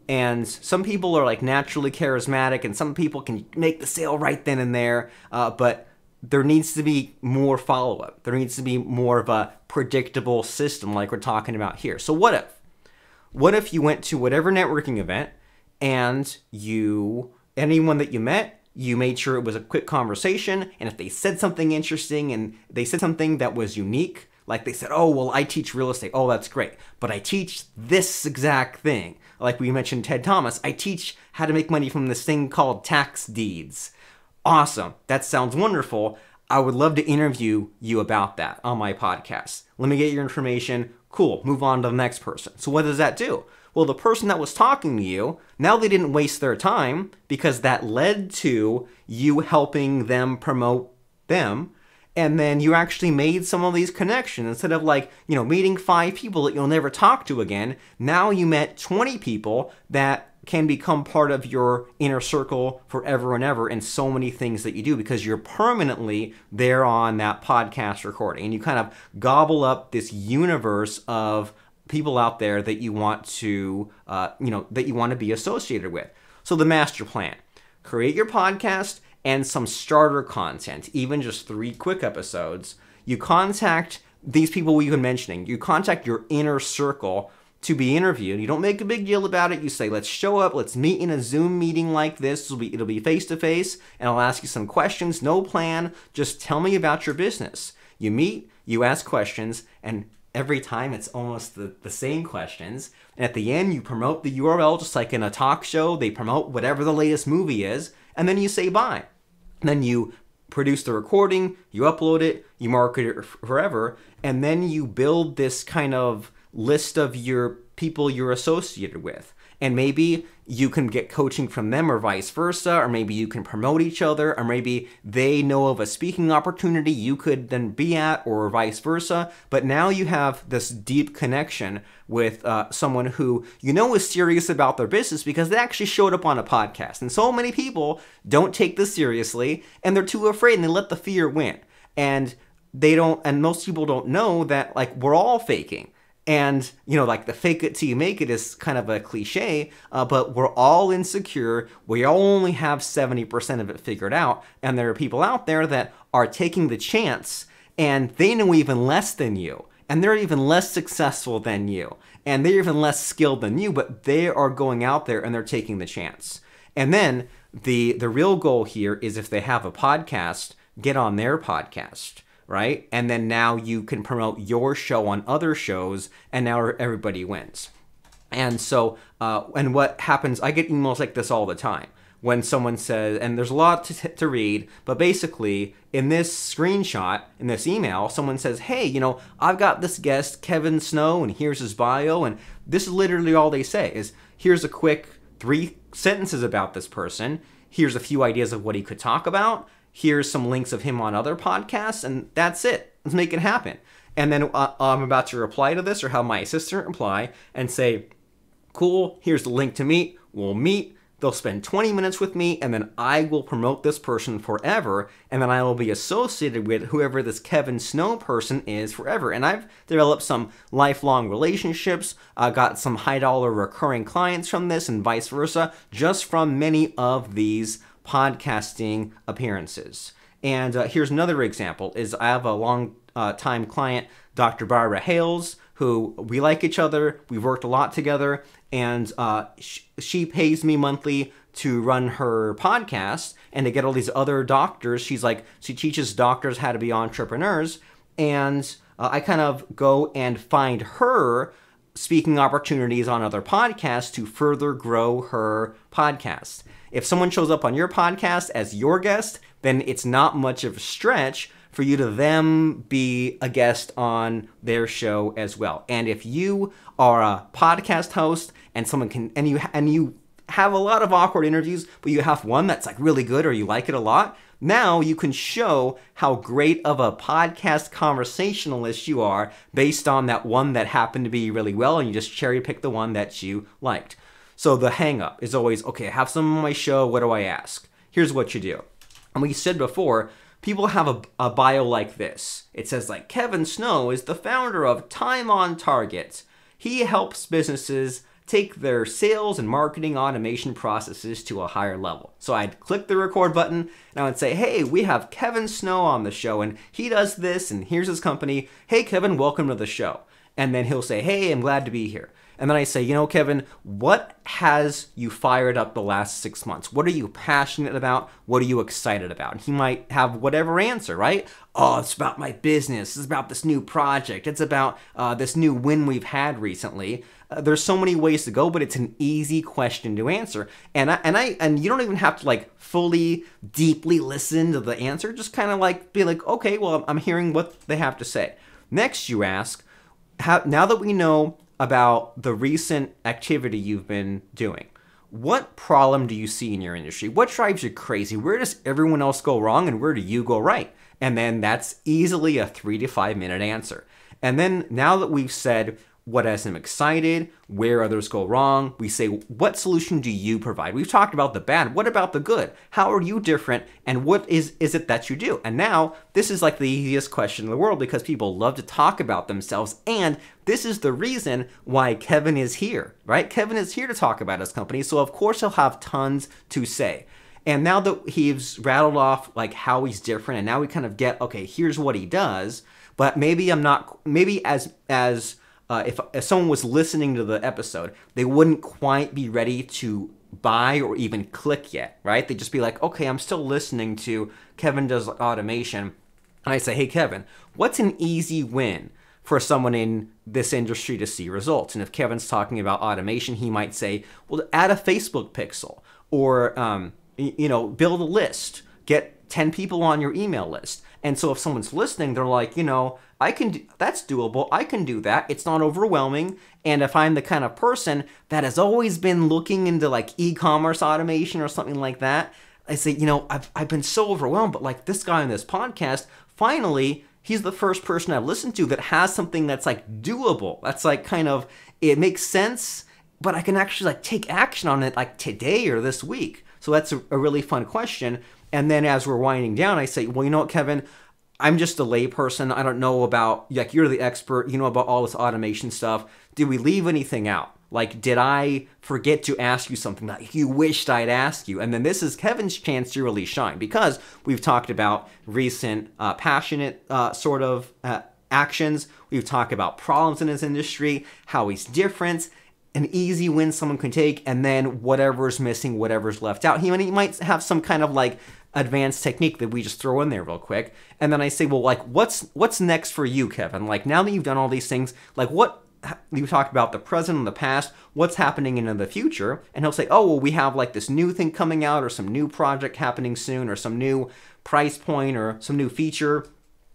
And some people are like naturally charismatic and some people can make the sale right then and there, but there needs to be more follow-up. There needs to be more of a predictable system like we're talking about here. So what if? What if you went to whatever networking event and anyone that you met, you made sure it was a quick conversation, and if they said something interesting and they said something that was unique, like they said, oh, well, I teach real estate. Oh, that's great. But I teach this exact thing. Like we mentioned Ted Thomas, I teach how to make money from this thing called tax deeds. Awesome. That sounds wonderful. I would love to interview you about that on my podcast. Let me get your information. Cool. Move on to the next person. So what does that do? Well, the person that was talking to you, now they didn't waste their time because that led to you helping them promote them. And then you actually made some of these connections. Instead of meeting 5 people that you'll never talk to again, now you met 20 people that can become part of your inner circle forever and ever in so many things that you do, because you're permanently there on that podcast recording. And you kind of gobble up this universe of people out there that you want to, be associated with. So the master plan: create your podcast and some starter content, even just 3 quick episodes. You contact these people we've been mentioning. You contact your inner circle to be interviewed. You don't make a big deal about it. You say, let's show up, let's meet in a Zoom meeting like this. It'll be face-to-face, and I'll ask you some questions. No plan, just tell me about your business. You meet, you ask questions, and every time it's almost the same questions. And at the end, you promote the URL, just like in a talk show. They promote whatever the latest movie is, and then you say bye. And then you produce the recording, you upload it, you market it forever, and then you build this kind of list of your people you're associated with. And maybe you can get coaching from them or vice versa, or maybe you can promote each other, or maybe they know of a speaking opportunity you could then be at, or vice versa. But now you have this deep connection with someone who is serious about their business because they actually showed up on a podcast. And so many people don't take this seriously, and they're too afraid, and they let the fear win. And most people don't know that we're all faking. And, the fake it till you make it is kind of a cliche, but we're all insecure. We all only have 70% of it figured out. And there are people out there that are taking the chance, and they know even less than you. And they're even less successful than you. And they're even less skilled than you, but they are going out there and they're taking the chance. And then the real goal here is, if they have a podcast, get on their podcast. Right? And then now you can promote your show on other shows, and now everybody wins. And so, and what happens, I get emails like this all the time when someone says, and there's a lot to read, but basically in this screenshot, in this email, someone says, hey, I've got this guest, Kevin Snow, and here's his bio. And this is literally all they say is, here's a quick 3 sentences about this person. Here's a few ideas of what he could talk about. Here's some links of him on other podcasts, and that's it. Let's make it happen. And then I'm about to reply to this, or have my assistant reply and say, cool, here's the link to meet. We'll meet. they'll spend 20 minutes with me, and then I will promote this person forever, and then I will be associated with whoever this Kevin Snow person is forever. And I've developed some lifelong relationships, got some high-dollar recurring clients from this, and vice versa, just from many of these podcasting appearances. And here's another example, is I have a long time client, Dr. Barbara Hales, who we like each other, we've worked a lot together, and she pays me monthly to run her podcast and to get all these other doctors. She teaches doctors how to be entrepreneurs, and I kind of go and find her speaking opportunities on other podcasts to further grow her podcast. If someone shows up on your podcast as your guest, then it's not much of a stretch for you to them be a guest on their show as well. And if you are a podcast host and someone can, and you have a lot of awkward interviews, but you have one that's like really good or you like it a lot, now you can show how great of a podcast conversationalist you are based on that one that happened to be really well, and you just cherry pick the one that you liked. So the hang up is always, okay, I have someone on my show, what do I ask? Here's what you do. And we said before, people have a bio like this. It says like, Kevin Snow is the founder of Time on Target. He helps businesses take their sales and marketing automation processes to a higher level. So I'd click the record button and I would say, hey, we have Kevin Snow on the show and he does this and here's his company. Hey, Kevin, welcome to the show. And then he'll say, hey, I'm glad to be here. And then I say, you know, Kevin, what has you fired up the last 6 months? What are you passionate about? What are you excited about? And he might have whatever answer, right? Oh, it's about my business. It's about this new project. It's about this new win we've had recently. There's so many ways to go, but it's an easy question to answer. And you don't even have to like fully, deeply listen to the answer. Just kind of like be like, okay, well, I'm hearing what they have to say. Next, you ask, now that we know about the recent activity you've been doing, what problem do you see in your industry? What drives you crazy? Where does everyone else go wrong and where do you go right? And then that's easily a 3 to 5 minute answer. And then now that we've said what has them excited, where others go wrong, we say, what solution do you provide? We've talked about the bad. What about the good? How are you different? And what is it that you do? And now this is like the easiest question in the world because people love to talk about themselves. And this is the reason why Kevin is here, right? Kevin is here to talk about his company. So of course he'll have tons to say. And now that he's rattled off like how he's different and now we kind of get, okay, here's what he does, but maybe if someone was listening to the episode, they wouldn't quite be ready to buy or even click yet, right? They'd just be like, okay, I'm still listening to Kevin does automation. And I say, hey, Kevin, what's an easy win for someone in this industry to see results? And if Kevin's talking about automation, he might say, well, add a Facebook pixel or, build a list, get 10 people on your email list. And so if someone's listening, they're like, that's doable. I can do that. It's not overwhelming. And if I'm the kind of person that has always been looking into like e-commerce automation or something like that, I say, I've been so overwhelmed, but like this guy on this podcast, finally, he's the first person I've listened to that has something that's like doable. That's like kind of, it makes sense, but I can actually like take action on it like today or this week. So that's a really fun question. And then as we're winding down, I say, well, you know what, Kevin? I'm just a layperson. I don't know about, like, you're the expert. You know about all this automation stuff. Did we leave anything out? Like, did I forget to ask you something that you wished I'd ask you? And then this is Kevin's chance to really shine because we've talked about recent passionate actions. We've talked about problems in his industry, how he's different, an easy win someone can take, and then whatever's missing, whatever's left out. He might have some kind of like advanced technique that we just throw in there real quick. And then I say, well, like, what's next for you, Kevin? Like, now that you've done all these things, like you talked about the present and the past, what's happening in the future? And he'll say, oh, well, we have like this new thing coming out or some new project happening soon or some new price point or some new feature.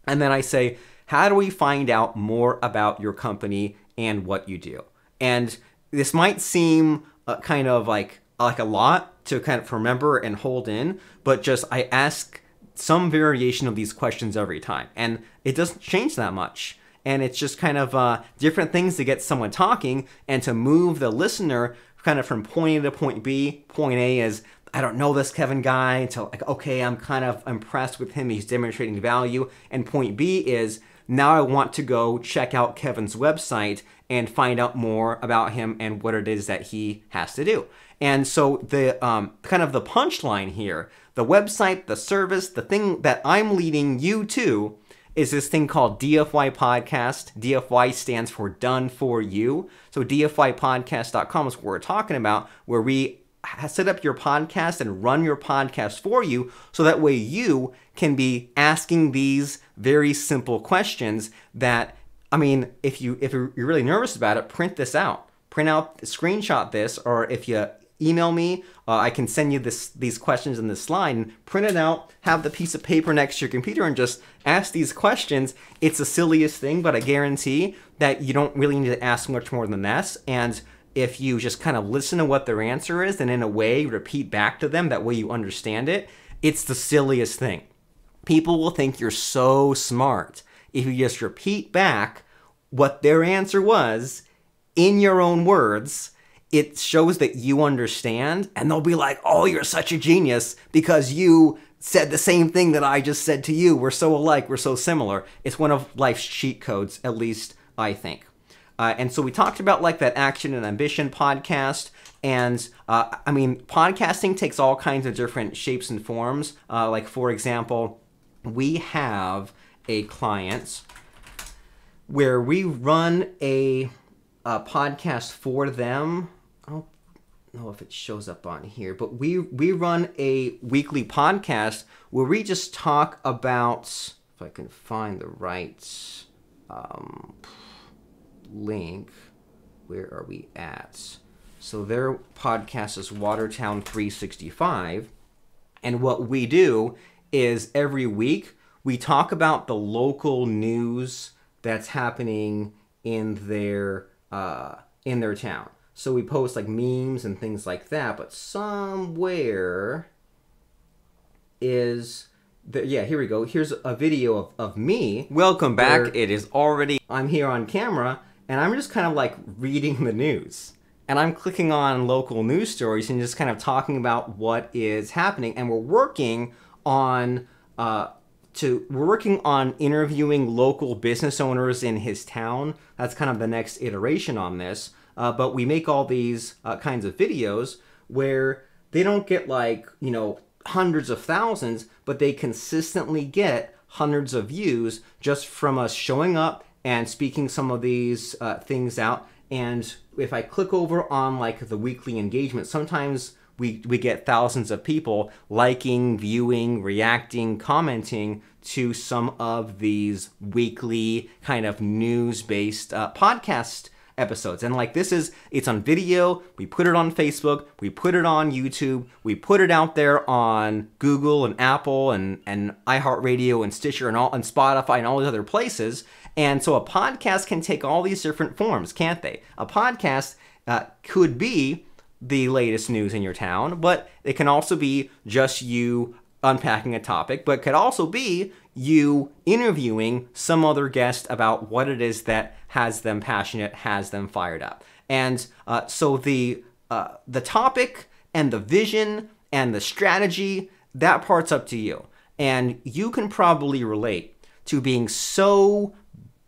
And then I say, how do we find out more about your company and what you do? And this might seem kind of like a lot to kind of remember and hold in, but just I ask some variation of these questions every time. And it doesn't change that much. And it's just kind of different things to get someone talking and to move the listener kind of from point A to point B. Point A is, I don't know this Kevin guy until, like, okay, I'm kind of impressed with him. He's demonstrating value. And point B is, now I want to go check out Kevin's website and find out more about him and what it is that he has to do. And so the kind of the punchline here, the website, the service, the thing that I'm leading you to is this thing called DFY Podcast. DFY stands for Done For You. So DFYpodcast.com is what we're talking about, where we set up your podcast and run your podcast for you, so that way you can be asking these very simple questions that, I mean, if you're really nervous about it, print this out. Print out, screenshot this, or if you email me, I can send you these questions in this slide, and print it out, have the piece of paper next to your computer, and just ask these questions. It's the silliest thing, but I guarantee that you don't really need to ask much more than this. And if you just kind of listen to what their answer is and in a way repeat back to them, that way you understand it, it's the silliest thing. People will think you're so smart if you just repeat back what their answer was in your own words. It shows that you understand, and they'll be like, oh, you're such a genius because you said the same thing that I just said to you. We're so alike, we're so similar. It's one of life's cheat codes, at least I think. And so we talked about like that Action and Ambition podcast. And I mean, podcasting takes all kinds of different shapes and forms. Like, for example, we have a client where we run a podcast for them. I don't know if it shows up on here, but we run a weekly podcast where we just talk about, if I can find the right link, where are we at? So their podcast is Watertown 365, and what we do is every week we talk about the local news that's happening in their town. So we post like memes and things like that, but somewhere is yeah, here we go. Here's a video of me. Welcome back. It is already, I'm here on camera, and I'm just kind of like reading the news. And I'm clicking on local news stories and just kind of talking about what is happening. And we're working on interviewing local business owners in his town. That's kind of the next iteration on this. But we make all these kinds of videos where they don't get like, you know, hundreds of thousands, but they consistently get hundreds of views just from us showing up and speaking some of these things out. And if I click over on like the weekly engagement, sometimes we get thousands of people liking, viewing, reacting, commenting to some of these weekly kind of news-based podcast episodes. And like it's on video, we put it on Facebook, we put it on YouTube, we put it out there on Google and Apple and iHeartRadio and Stitcher and Spotify and all these other places. And so a podcast can take all these different forms, can't they? A podcast could be the latest news in your town, but it can also be just you unpacking a topic, but it could also be you interviewing some other guest about what it is that has them passionate, has them fired up. And so the topic and the vision and the strategy, that part's up to you. And you can probably relate to being so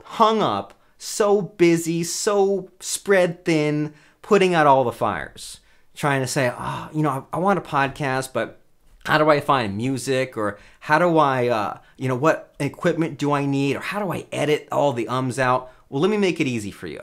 hung up, so busy, so spread thin, putting out all the fires, trying to say, oh, you know, I want a podcast, but how do I find music? Or how do I, you know, what equipment do I need? Or how do I edit all the ums out? Well, let me make it easy for you.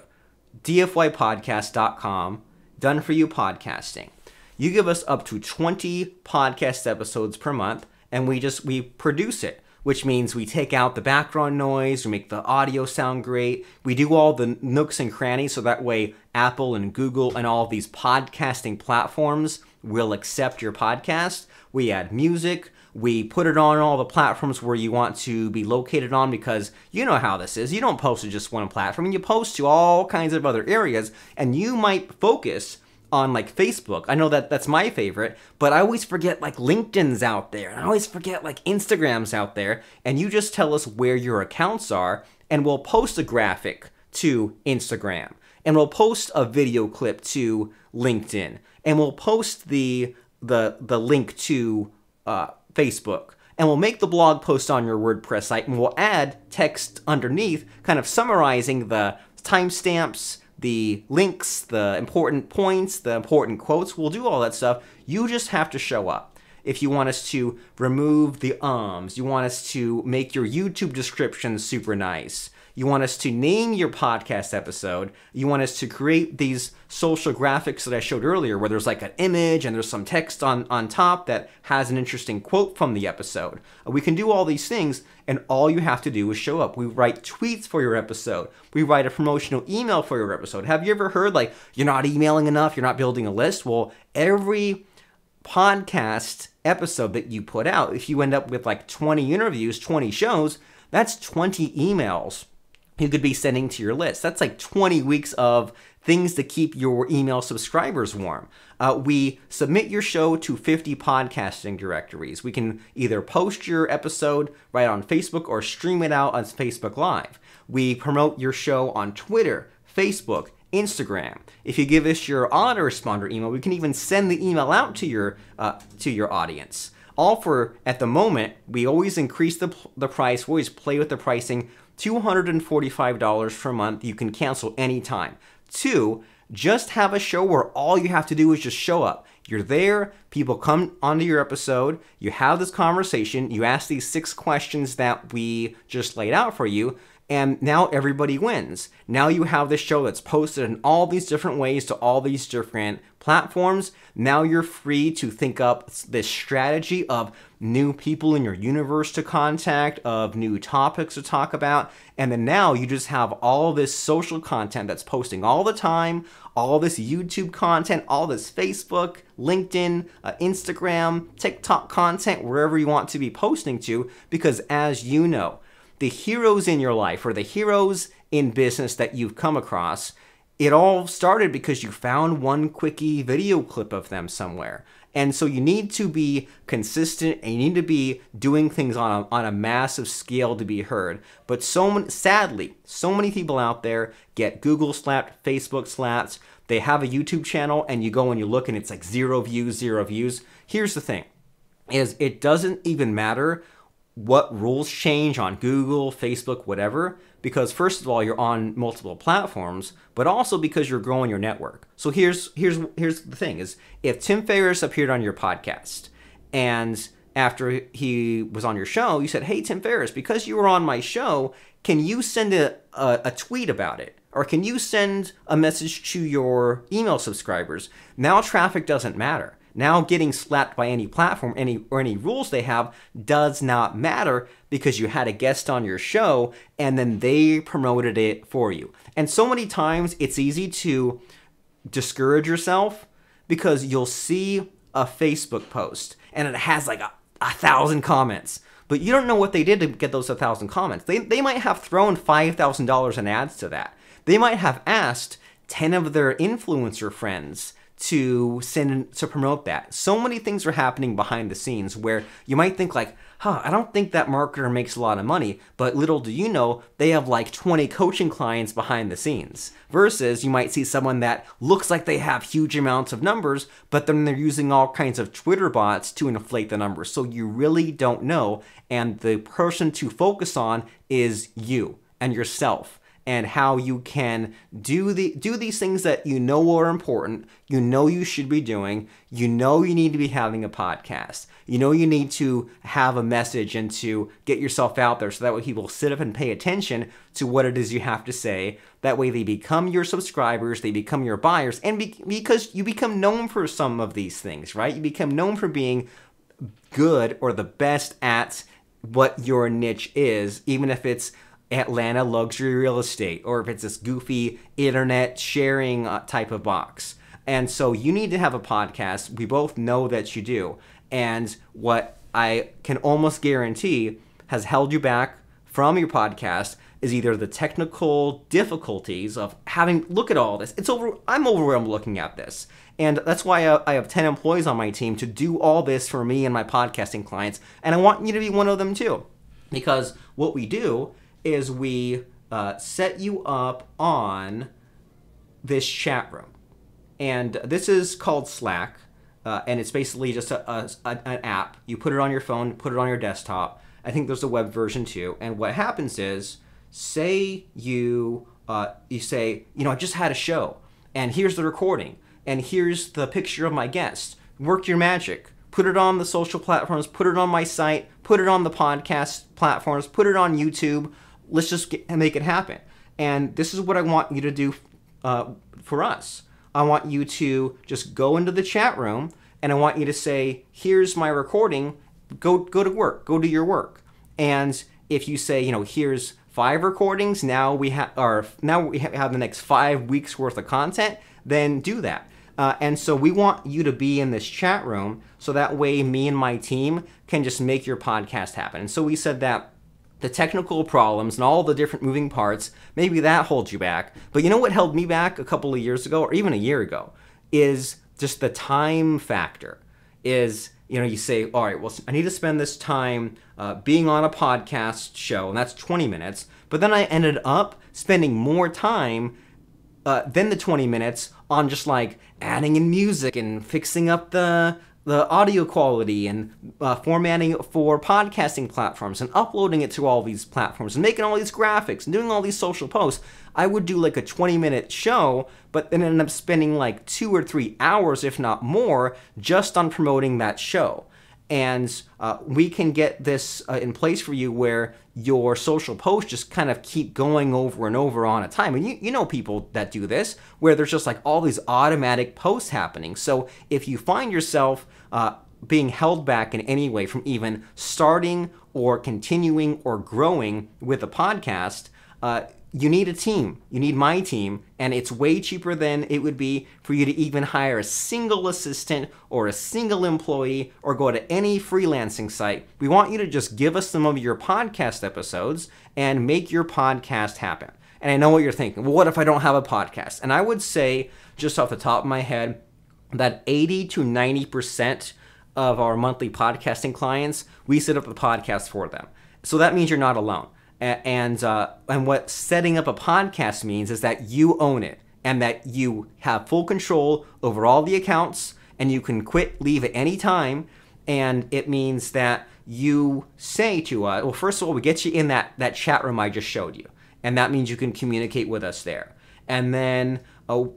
DFYpodcast.com, Done For You Podcasting. You give us up to 20 podcast episodes per month, and we produce it, which means we take out the background noise, we make the audio sound great, we do all the nooks and crannies so that way Apple and Google and all of these podcasting platforms will accept your podcast. We add music, we put it on all the platforms where you want to be located on, because you know how this is. You don't post to just one platform, you post to all kinds of other areas, and you might focus on like Facebook. I know that that's my favorite, but I always forget like LinkedIn's out there. And I always forget like Instagram's out there. And you just tell us where your accounts are and we'll post a graphic to Instagram. and we'll post a video clip to LinkedIn, and we'll post the link to Facebook, and we'll make the blog post on your WordPress site, and we'll add text underneath kind of summarizing the timestamps, the links, the important points, the important quotes. We'll do all that stuff. You just have to show up. If you want us to remove the ums, you want us to make your YouTube description super nice, you want us to name your podcast episode, you want us to create these social graphics that I showed earlier where there's like an image and there's some text on top that has an interesting quote from the episode. We can do all these things, and all you have to do is show up. We write tweets for your episode. We write a promotional email for your episode. Have you ever heard like, you're not emailing enough, you're not building a list? Well, every podcast episode that you put out, if you end up with like 20 interviews, 20 shows, that's 20 emails you could be sending to your list. That's like 20 weeks of things to keep your email subscribers warm. We submit your show to 50 podcasting directories. We can either post your episode right on Facebook or stream it out on Facebook Live. We promote your show on Twitter, Facebook, Instagram. If you give us your autoresponder email, we can even send the email out to your audience. All for, at the moment, we always increase the price. We always play with the pricing. $245 per month. You can cancel anytime. 2, just have a show where all you have to do is just show up. You're there, people come onto your episode, you have this conversation, you ask these 6 questions that we just laid out for you, and now everybody wins. Now you have this show that's posted in all these different ways to all these different platforms. Now you're free to think up this strategy of new people in your universe to contact, of new topics to talk about, and then now you just have all this social content that's posting all the time, all this YouTube content, all this Facebook, LinkedIn, Instagram, TikTok content, wherever you want to be posting to, because as you know, the heroes in your life or the heroes in business that you've come across, it all started because you found one quickie video clip of them somewhere. And so you need to be consistent and you need to be doing things on a massive scale to be heard. But sadly, so many people out there get Google slapped, Facebook slapped. They have a YouTube channel and you go and you look and it's like 0 views, 0 views. Here's the thing, is it doesn't even matter what rules change on Google, Facebook, whatever, because first of all, you're on multiple platforms, but also because you're growing your network. So here's the thing is, if Tim Ferriss appeared on your podcast and after he was on your show, you said, hey, Tim Ferriss, because you were on my show, can you send a tweet about it? Or can you send a message to your email subscribers? Now traffic doesn't matter. Now getting slapped by any platform, any rules they have does not matter because you had a guest on your show and then they promoted it for you. And so many times it's easy to discourage yourself because you'll see a Facebook post and it has like 1,000 comments, but you don't know what they did to get those 1,000 comments. They might have thrown $5,000 in ads to that. They might have asked 10 of their influencer friends to promote that. So many things are happening behind the scenes where you might think like, I don't think that marketer makes a lot of money, but little do you know, they have like 20 coaching clients behind the scenes. Versus you might see someone that looks like they have huge amounts of numbers, but then they're using all kinds of Twitter bots to inflate the numbers. So you really don't know, and the person to focus on is you and yourself, and how you can do these things that you know are important, you know you should be doing, you know you need to be having a podcast, you know you need to have a message and to get yourself out there so that way people sit up and pay attention to what it is you have to say. That way they become your subscribers, they become your buyers, and because you become known for some of these things, right? You become known for being good or the best at what your niche is, even if it's Atlanta luxury real estate, or if it's this goofy internet sharing type of box. And so you need to have a podcast. We both know that you do. And what I can almost guarantee has held you back from your podcast is either the technical difficulties of look at all this. I'm overwhelmed looking at this. And that's why I have 10 employees on my team to do all this for me and my podcasting clients. And I want you to be one of them too. Because what we do is we set you up on this chat room. And this is called Slack, and it's basically just an app. You put it on your phone, put it on your desktop. I think there's a web version too. And what happens is, say you say, I just had a show, and here's the recording, and here's the picture of my guest. Work your magic. Put it on the social platforms, put it on my site, put it on the podcast platforms, put it on YouTube. Let's just make it happen. And this is what I want you to do for us. I want you to just go into the chat room, and I want you to say, here's my recording, go to work, go do your work. And if you say, here's 5 recordings, now we have the next 5 weeks worth of content, then do that. And so we want you to be in this chat room, so that way me and my team can just make your podcast happen. And so we said that the technical problems and all the different moving parts, maybe that holds you back. But you know what held me back a couple of years ago, or even a year ago, is just the time factor. Is, you say, all right, well, I need to spend this time being on a podcast show, and that's 20 minutes. But then I ended up spending more time than the 20 minutes on just like adding in music and fixing up the audio quality and formatting it for podcasting platforms and uploading it to all these platforms and making all these graphics and doing all these social posts. I would do like a 20-minute show, but then end up spending like 2 or 3 hours, if not more, just on promoting that show. And we can get this in place for you where your social posts just kind of keep going over and over on a time. And you know people that do this, where there's just like all these automatic posts happening. So if you find yourself being held back in any way from even starting or continuing or growing with a podcast, you need a team. You need my team, and it's way cheaper than it would be for you to even hire a single assistant or a single employee or go to any freelancing site. We want you to just give us some of your podcast episodes and make your podcast happen. And I know what you're thinking. Well, what if I don't have a podcast? And I would say, just off the top of my head, that 80 to 90% of our monthly podcasting clients, we set up the podcast for them. So that means you're not alone. And what setting up a podcast means is that you own it and that you have full control over all the accounts, and you can quit, leave at any time. And it means that you say to us, well, first of all, we get you in that chat room I just showed you. And that means you can communicate with us there. And then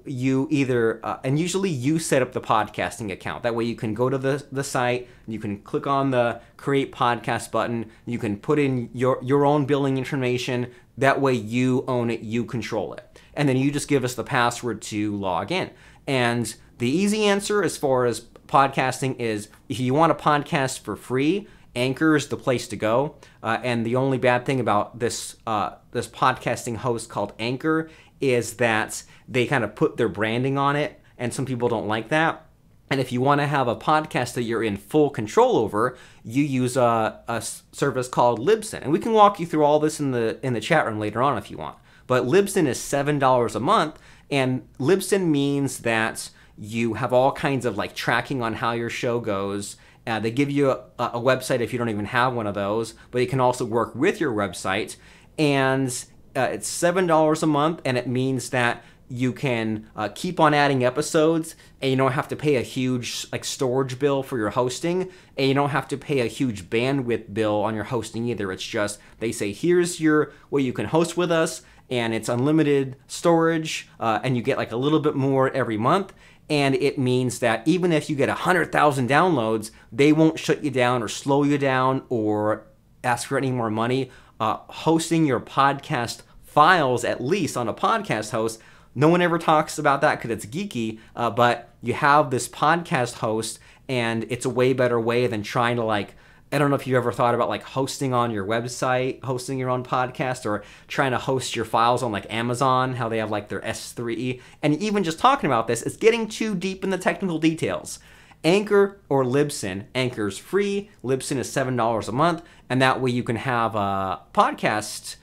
you either, and usually you set up the podcasting account. That way you can go to the site, you can click on the create podcast button, you can put in your own billing information. That way you own it, you control it. And then you just give us the password to log in. And the easy answer as far as podcasting is, if you want a podcast for free, Anchor is the place to go. And the only bad thing about this podcasting host called Anchor is that they kind of put their branding on it, and some people don't like that. And if you want to have a podcast that you're in full control over, you use a service called Libsyn. And we can walk you through all this in the chat room later on if you want. But Libsyn is $7 a month, and Libsyn means that you have all kinds of like tracking on how your show goes. They give you a website if you don't even have one of those, but it can also work with your website. And it's $7 a month, and it means that you can keep on adding episodes, and you don't have to pay a huge like storage bill for your hosting, and you don't have to pay a huge bandwidth bill on your hosting either. It's just, they say, here's your way you can host with us, and it's unlimited storage, and you get like a little bit more every month. And it means that even if you get 100,000 downloads, they won't shut you down or slow you down or ask for any more money. Hosting your podcast files, at least on a podcast host, no one ever talks about that because it's geeky, but you have this podcast host, and it's a way better way than trying to like, I don't know if you ever thought about like hosting on your website, hosting your own podcast, or trying to host your files on like Amazon, how they have like their S3. And even just talking about this, it's getting too deep in the technical details. Anchor or Libsyn. Anchor's free, Libsyn is $7 a month, and that way you can have a podcast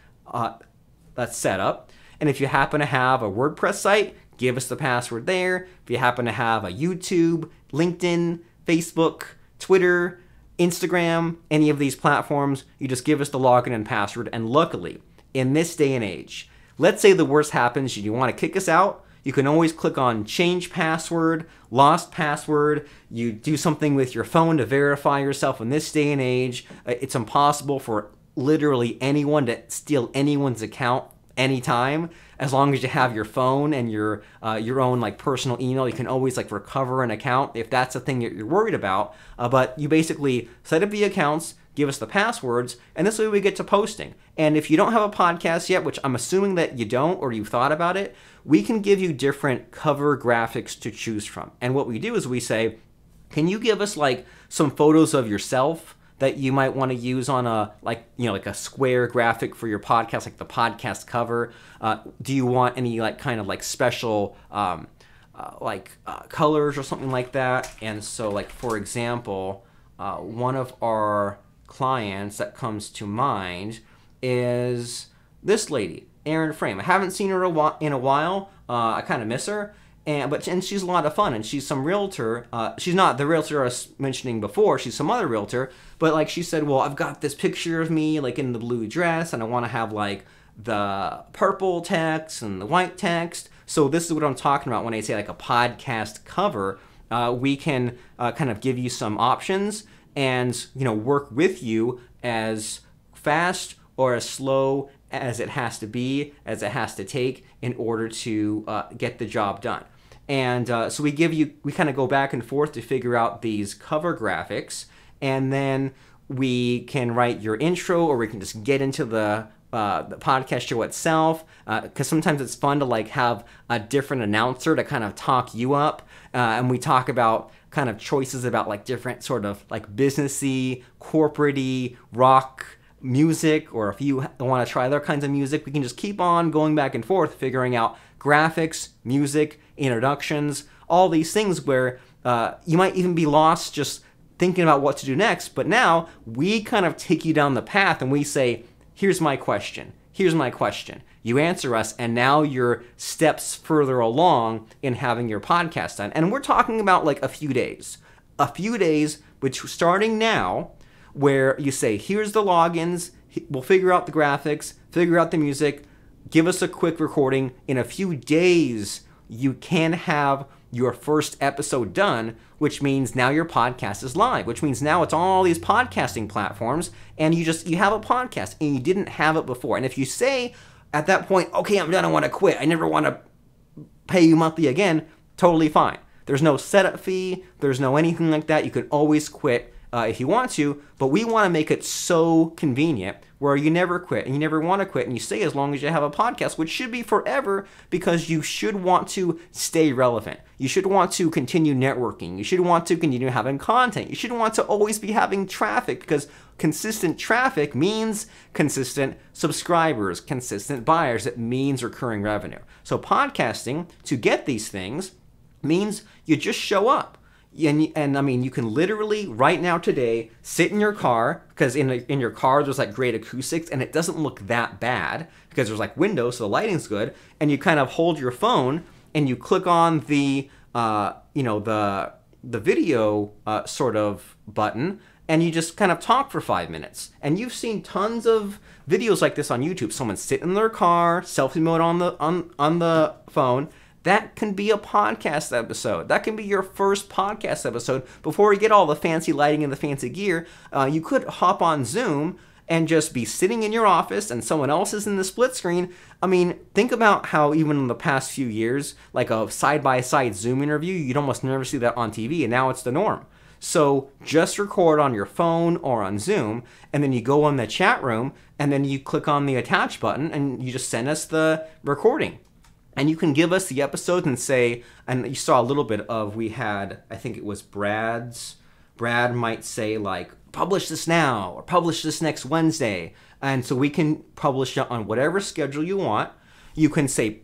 that's set up. And if you happen to have a WordPress site, give us the password there. If you happen to have a YouTube, LinkedIn, Facebook, Twitter, Instagram, any of these platforms, you just give us the login and password. And luckily, in this day and age, let's say the worst happens, you want to kick us out, You can always click on change password, lost password. You do something with your phone to verify yourself. In this day and age, it's impossible for literally anyone to steal anyone's account anytime. As long as you have your phone and your own like personal email, you can always like recover an account if that's the thing that you're worried about. But you basically set up the accounts, give us the passwords, and this way we get to posting. And if you don't have a podcast yet, which I'm assuming that you don't or you've thought about it, we can give you different cover graphics to choose from. And what we do is we say, can you give us like some photos of yourself that you might want to use on a like a square graphic for your podcast, like the podcast cover? Do you want any like kind of like special colors or something like that? And so like for example, one of our clients that comes to mind is this lady, Erin Frame. I haven't seen her in a while. I kind of miss her. And she's a lot of fun, and she's some realtor. She's not the realtor I was mentioning before. She's some other realtor, but like she said, well, I've got this picture of me like in the blue dress, and I want to have like the purple text and the white text. So this is what I'm talking about when I say like a podcast cover. We can kind of give you some options and work with you as fast or as slow as it has to be, as it has to take in order to get the job done. And so we kind of go back and forth to figure out these cover graphics, and then we can write your intro, or we can just get into the podcast show itself, because sometimes it's fun to like have a different announcer to kind of talk you up, and we talk about kind of choices about like different sort of like businessy, corporate-y, rock music, or if you want to try other kinds of music, we can just keep on going back and forth figuring out graphics, music, introductions, all these things where you might even be lost just thinking about what to do next. But now we kind of take you down the path and we say, here's my question. Here's my question. You answer us, and now you're steps further along in having your podcast done. And we're talking about like a few days, which starting now, where you say, here's the logins, we'll figure out the graphics, figure out the music, give us a quick recording. In a few days, you can have your first episode done, which means now your podcast is live, which means now it's on all these podcasting platforms, and you have a podcast, and you didn't have it before. And if you say at that point, okay, I'm done, I want to quit, I never want to pay you monthly again, totally fine. There's no setup fee, there's no anything like that. You can always quit if you want to, but we want to make it so convenient where you never quit and you never want to quit, and you stay as long as you have a podcast, which should be forever, because you should want to stay relevant. You should want to continue networking. You should want to continue having content. You should want to always be having traffic, because consistent traffic means consistent subscribers, consistent buyers. It means recurring revenue. So podcasting, to get these things, means you just show up. And I mean, you can literally right now today sit in your car, because in your car there's like great acoustics, and it doesn't look that bad because there's like windows, so the lighting's good. And you kind of hold your phone and you click on the the video sort of button, and you just kind of talk for 5 minutes. And you've seen tons of videos like this on YouTube. Someone sitting in their car, selfie mode on the phone. That can be a podcast episode. That can be your first podcast episode. Before you get all the fancy lighting and the fancy gear, you could hop on Zoom and just be sitting in your office and someone else is in the split screen. I mean, think about how even in the past few years, like a side-by-side Zoom interview, you'd almost never see that on TV, and now it's the norm. So just record on your phone or on Zoom, and then you go on the chat room, and then you click on the attach button, and you just send us the recording. And you can give us the episodes and say, and you saw a little bit of, we had, I think it was Brad might say like, publish this now, or publish this next Wednesday. And so we can publish it on whatever schedule you want. You can say,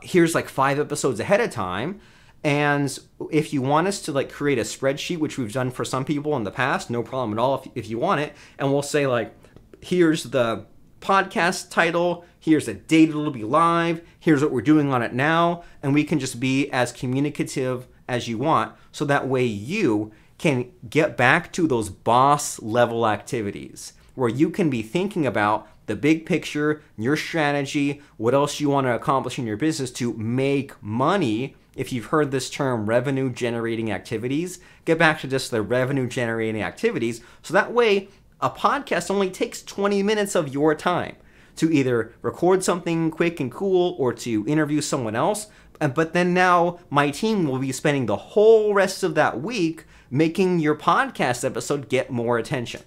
here's like 5 episodes ahead of time. And if you want us to like create a spreadsheet, which we've done for some people in the past, no problem at all if you want it. And we'll say like, here's the podcast title, here's the date it'll be live, here's what we're doing on it now, and we can just be as communicative as you want, so that way you can get back to those boss level activities where you can be thinking about the big picture, your strategy, what else you want to accomplish in your business to make money. If you've heard this term, revenue generating activities, get back to just the revenue generating activities. So that way, a podcast only takes 20 minutes of your time to either record something quick and cool or to interview someone else. But then now my team will be spending the whole rest of that week making your podcast episode get more attention.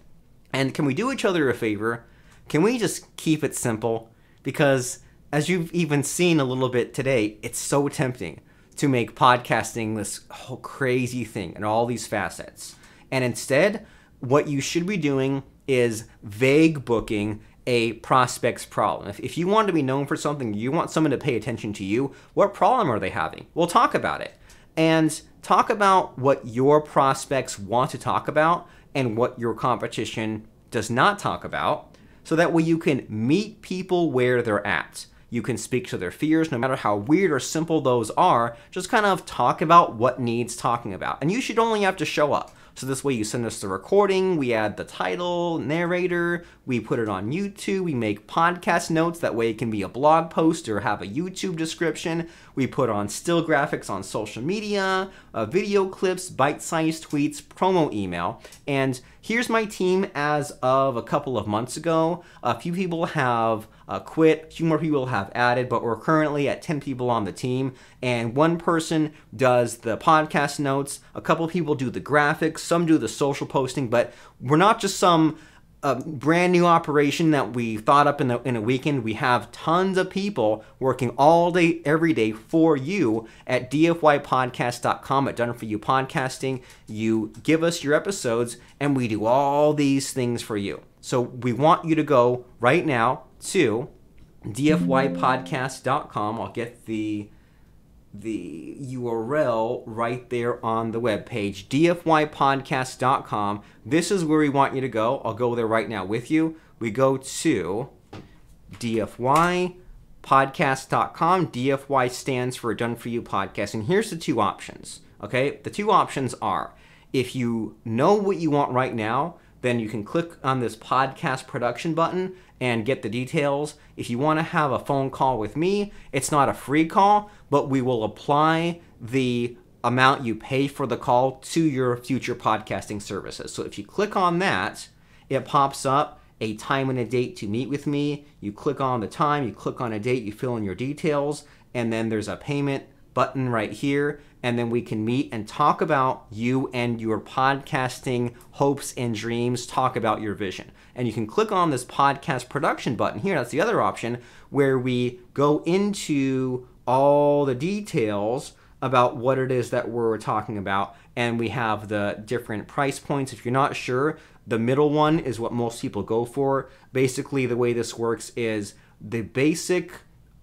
And can we do each other a favor? Can we just keep it simple? Because as you've even seen a little bit today, it's so tempting to make podcasting this whole crazy thing and all these facets. And instead, what you should be doing is vague booking a prospect's problem. If you want to be known for something, you want someone to pay attention to you, what problem are they having? We'll talk about it. And talk about what your prospects want to talk about and what your competition does not talk about, so that way you can meet people where they're at. You can speak to their fears, no matter how weird or simple those are. Just kind of talk about what needs talking about. And you should only have to show up. So this way you send us the recording, we add the title, narrator, we put it on YouTube, we make podcast notes, that way it can be a blog post or have a YouTube description. We put on still graphics on social media, video clips, bite-sized tweets, promo email. And here's my team as of a couple of months ago. A few people have quit, a few more people have added, but we're currently at 10 people on the team. And one person does the podcast notes, a couple of people do the graphics, some do the social posting, but we're not just some brand new operation that we thought up in a weekend. We have tons of people working all day, every day for you at dfypodcast.com, at Done For You Podcasting. You give us your episodes and we do all these things for you. So we want you to go right now to dfypodcast.com. I'll get the URL right there on the webpage, dfypodcast.com. This is where we want you to go. I'll go there right now with you. We go to dfypodcast.com. DFY stands for Done For You Podcast. And here's the two options, okay? The two options are, if you know what you want right now, then you can click on this podcast production button and get the details. If you want to have a phone call with me, it's not a free call, but we will apply the amount you pay for the call to your future podcasting services. So if you click on that, it pops up a time and a date to meet with me. You click on the time, you click on a date, you fill in your details, and then there's a payment button right here, and then we can meet and talk about you and your podcasting hopes and dreams, talk about your vision. And you can click on this podcast production button here, that's the other option, where we go into all the details about what it is that we're talking about, and we have the different price points. If you're not sure, the middle one is what most people go for. Basically, the way this works is the basic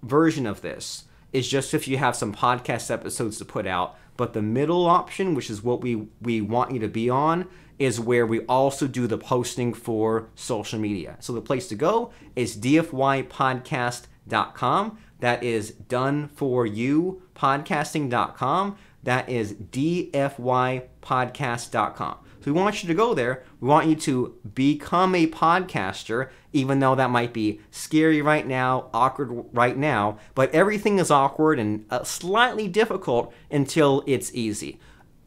version of this is just if you have some podcast episodes to put out. But the middle option, which is what we want you to be on, is where we also do the posting for social media. So the place to go is dfypodcast.com. That is doneforyouPodcasting.com. That is dfypodcast.com. So we want you to go there. We want you to become a podcaster, even though that might be scary right now, awkward right now, but everything is awkward and slightly difficult until it's easy.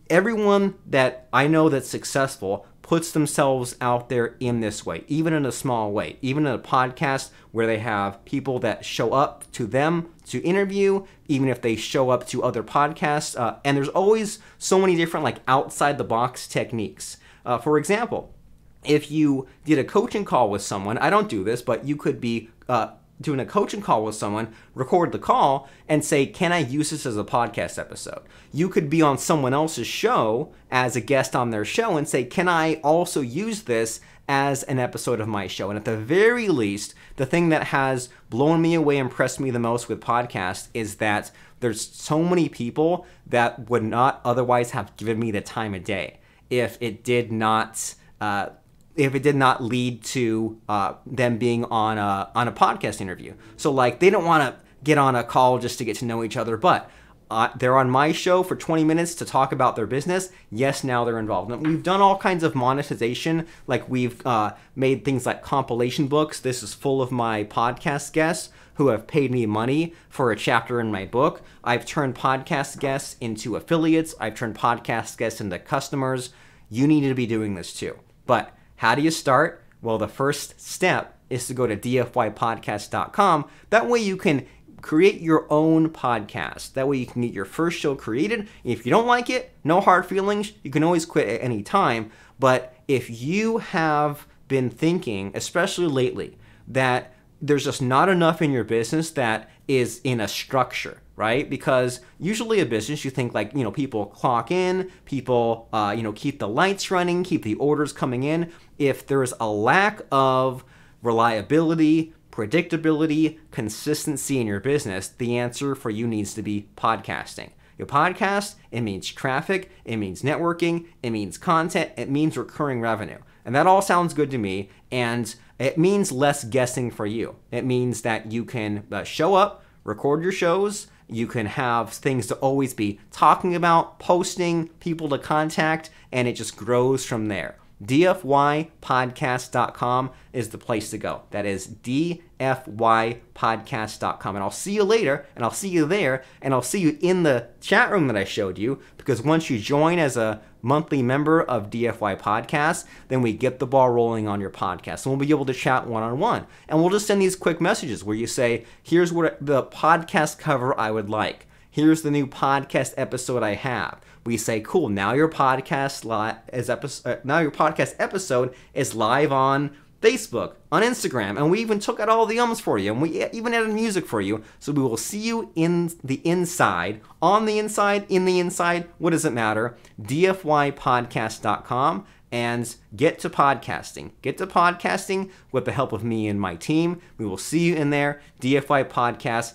Everyone that I know that's successful puts themselves out there in this way, even in a small way, even in a podcast where they have people that show up to them to interview, even if they show up to other podcasts. And there's always so many different like outside the box techniques. For example, if you did a coaching call with someone, I don't do this, but you could be doing a coaching call with someone, record the call, and say, can I use this as a podcast episode? You could be on someone else's show as a guest on their show and say, can I also use this as an episode of my show? And at the very least, the thing that has blown me away, impressed me the most with podcasts is that there's so many people that would not otherwise have given me the time of day if it did not lead to them being on a podcast interview. So like they don't want to get on a call just to get to know each other, but they're on my show for 20 minutes to talk about their business. Yes, now they're involved. And we've done all kinds of monetization, like we've made things like compilation books. This is full of my podcast guests who have paid me money for a chapter in my book. I've turned podcast guests into affiliates. I've turned podcast guests into customers. You need to be doing this too. But how do you start? Well, the first step is to go to dfypodcast.com. That way you can create your own podcast. That way you can get your first show created. If you don't like it, no hard feelings. You can always quit at any time. But if you have been thinking, especially lately, that there's just not enough in your business that is in a structure, right? Because usually a business, you think like, people clock in, people, keep the lights running, keep the orders coming in. If there's a lack of reliability, predictability, consistency in your business, the answer for you needs to be podcasting. Your podcast, it means traffic, it means networking, it means content, it means recurring revenue. And that all sounds good to me, and it means less guessing for you. It means that you can show up, record your shows, you can have things to always be talking about, posting, people to contact, and it just grows from there. dfypodcast.com is the place to go. That is dfypodcast.com. And I'll see you later, and I'll see you there, and I'll see you in the chat room that I showed you, because once you join as a monthly member of DFY Podcast, then we get the ball rolling on your podcast. And we'll be able to chat one-on-one. And we'll just send these quick messages where you say, here's what the podcast cover I would like. Here's the new podcast episode I have. We say, cool, now your podcast episode is live on Facebook, on Instagram, and we even took out all the ums for you, and we even added music for you. So we will see you in the inside, on the inside, in the inside. What does it matter? dfypodcast.com, and get to podcasting. Get to podcasting with the help of me and my team. We will see you in there. dfypodcast.com.